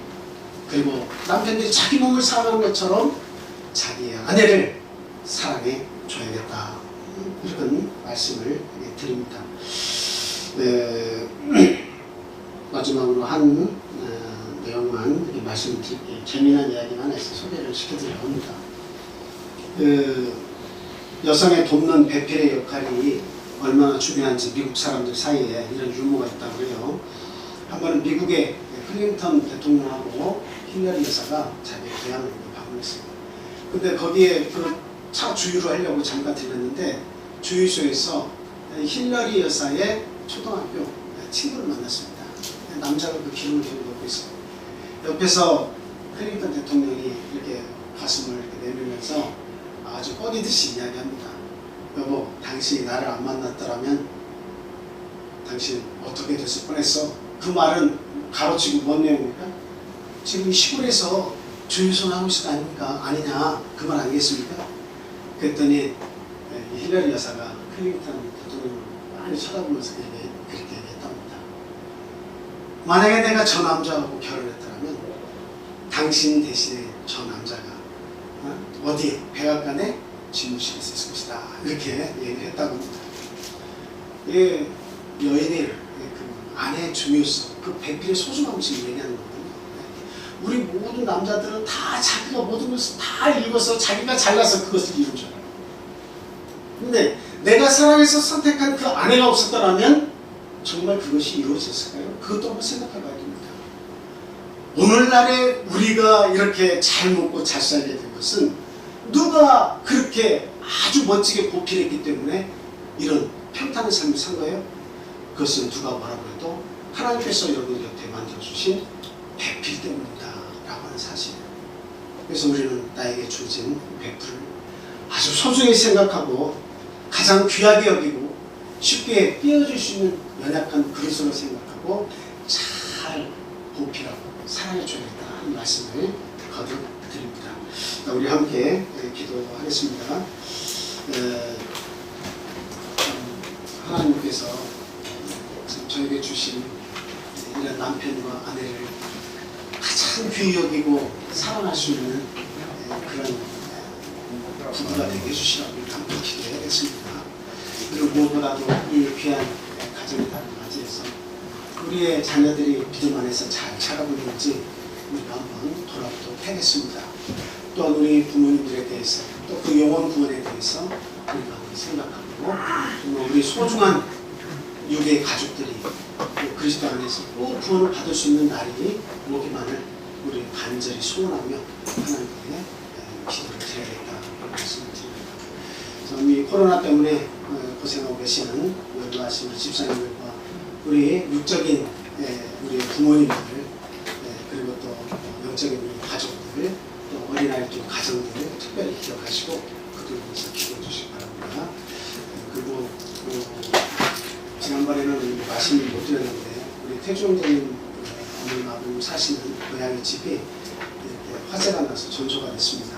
그리고 남편들이 자기 몸을 사랑하는 것처럼 자기의 아내를 사랑해 줘야겠다 이런 말씀을 드립니다. 마지막으로 한 내용만 말씀을 드릴게요. 재미난 이야기만 하나 소개를 시켜드리려고 합니다. 여성의 돕는 배필의 역할이 얼마나 중요한지 미국 사람들 사이에 이런 유머가 있다고 해요. 한 번은 미국의 클린턴 대통령하고 힐러리 여사가 자기 고향을 방문했어요. 근데 거기에 그 차 주유를 하려고 잠깐 들렸는데 주유소에서 힐러리 여사의 초등학교 친구를 만났습니다. 남자가 그 기름을 들고 걷고 있어요. 옆에서 클린턴 대통령이 이렇게 가슴을 이렇게 내밀면서 아주 꺼리듯이 이야기합니다. 여보, 당신이 나를 안 만났더라면 당신 어떻게 됐을 뻔했어? 그 말은 가로치고 뭔 내용입니까? 지금 시골에서 주유소 하고 있을 거 아닙니까? 아니냐? 그 말 아니겠습니까? 그랬더니 힐러리 여사가 클린턴 대통령을 많이 쳐다보면서 그렇게 얘기했답니다. 만약에 내가 저 남자하고 결혼했더라면 당신 대신에 저 남자가 어디에 백악관에 집무실에 있을 것이다 이렇게 얘기를 했다고 합니다. 여인의 그 아내의 중요성, 그 배필의 소중함을 지금 얘기하는 거거든요. 우리 모든 남자들은 다 자기가 모든 것을 다 읽어서 자기가 잘나서 그것을 이룬 줄 알아요. 근데 내가 사랑해서 선택한 그 아내가 없었더라면 정말 그것이 이루어졌을까요? 그것도 한번 생각해 봐야 됩니다. 오늘날에 우리가 이렇게 잘 먹고 잘 살게 된 것은 누가 그렇게 아주 멋지게 보필했기 때문에 이런 평탄한 삶을 산 거예요? 그것은 누가 뭐라고 해도 하나님께서 여러분 곁에 만들어주신 배필 때문이다 라고 하는 사실이에요. 그래서 우리는 나에게 주어진 배필을 아주 소중히 생각하고 가장 귀하게 여기고 쉽게 띄워줄 수 있는 연약한 그릇으로 생각하고 잘 보필하고 사랑해줘야겠다 하는 말씀을 거듭 드립니다. 우리 함께 기도하겠습니다. 하나님께서 저에게 주신 이런 남편과 아내를 가장 귀히 여기고 사랑할 수 있는 그런 부부가 되게 해주시라고 함께 기도해야겠습니다. 그리고 무엇보다도 이 귀한 가정의 달을 맞이해서 우리의 자녀들이 믿음 안에서 잘 자라고 있는지 우리가 한번 돌아보도록 하겠습니다. 또한 우리 부모님들에 대해서 또 그 영원 구원에 대해서 우리가 한번 생각하고 우리 소중한 육의 가족들이 그리스도 안에서 꼭 구원을 받을 수 있는 날이 오기만을 우리 간절히 소원하며 하나님께 기도를 드려야겠다 말씀을 드립니다. 이 코로나 때문에 고생하고 계시는 연로하신 우리 집사님들과 우리 육적인 우리 부모님들 그리고 또 영적인 우리 가족들 또 어린아이 쪽 가정들 특별히 기억하시고 그들을 위해서 기도해 주시기 바랍니다. 그리고 지난번에는 우리 말씀을 못 드렸는데 우리 태주원장님 어머님 아버님 사시는 고향의 집이 이렇게 화재가 나서 전소가 됐습니다.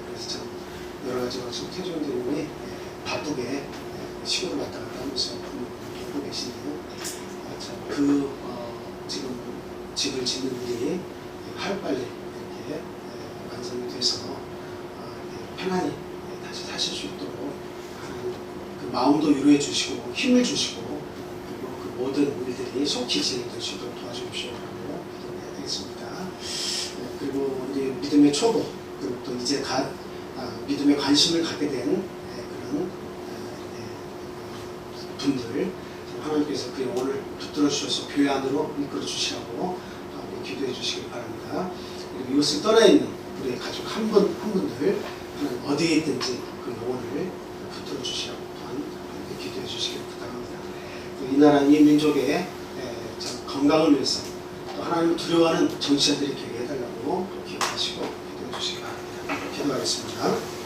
그래서 참 여러 가지로 지금 태주원장님이 바쁘게 시골을 왔다 갔다 하면서 하고 계시네요. 지금 집을 짓는 일이 하루빨리 이렇게 완성이 돼서 편안히 다시 사실 수 있도록 그 마음도 위로해 주시고 힘을 주시고 그리고 그 모든 일들이 속히 진행될 수 있도록 도와주십시오라고 기도해야 되겠습니다. 그리고 이제 믿음의 초보 그리고 또 이제 믿음에 관심을 갖게 된 그런 분들 하나님께서 그 영혼을 붙들어 주셔서 교회 안으로 이끌어 주시라고 기도해 주시기 바랍니다. 그리고 이것을 떠나 있는 우리 가족 한 분들 어디에 있든지 그 영혼을 붙들어 주시라고 또한 기도해 주시길 부탁합니다. 이 나라 이 민족의 건강을 위해서 또 하나님을 두려워하는 정치자들이 되게 해달라고 기도하시고 기도해 주시기 바랍니다. 기도하겠습니다.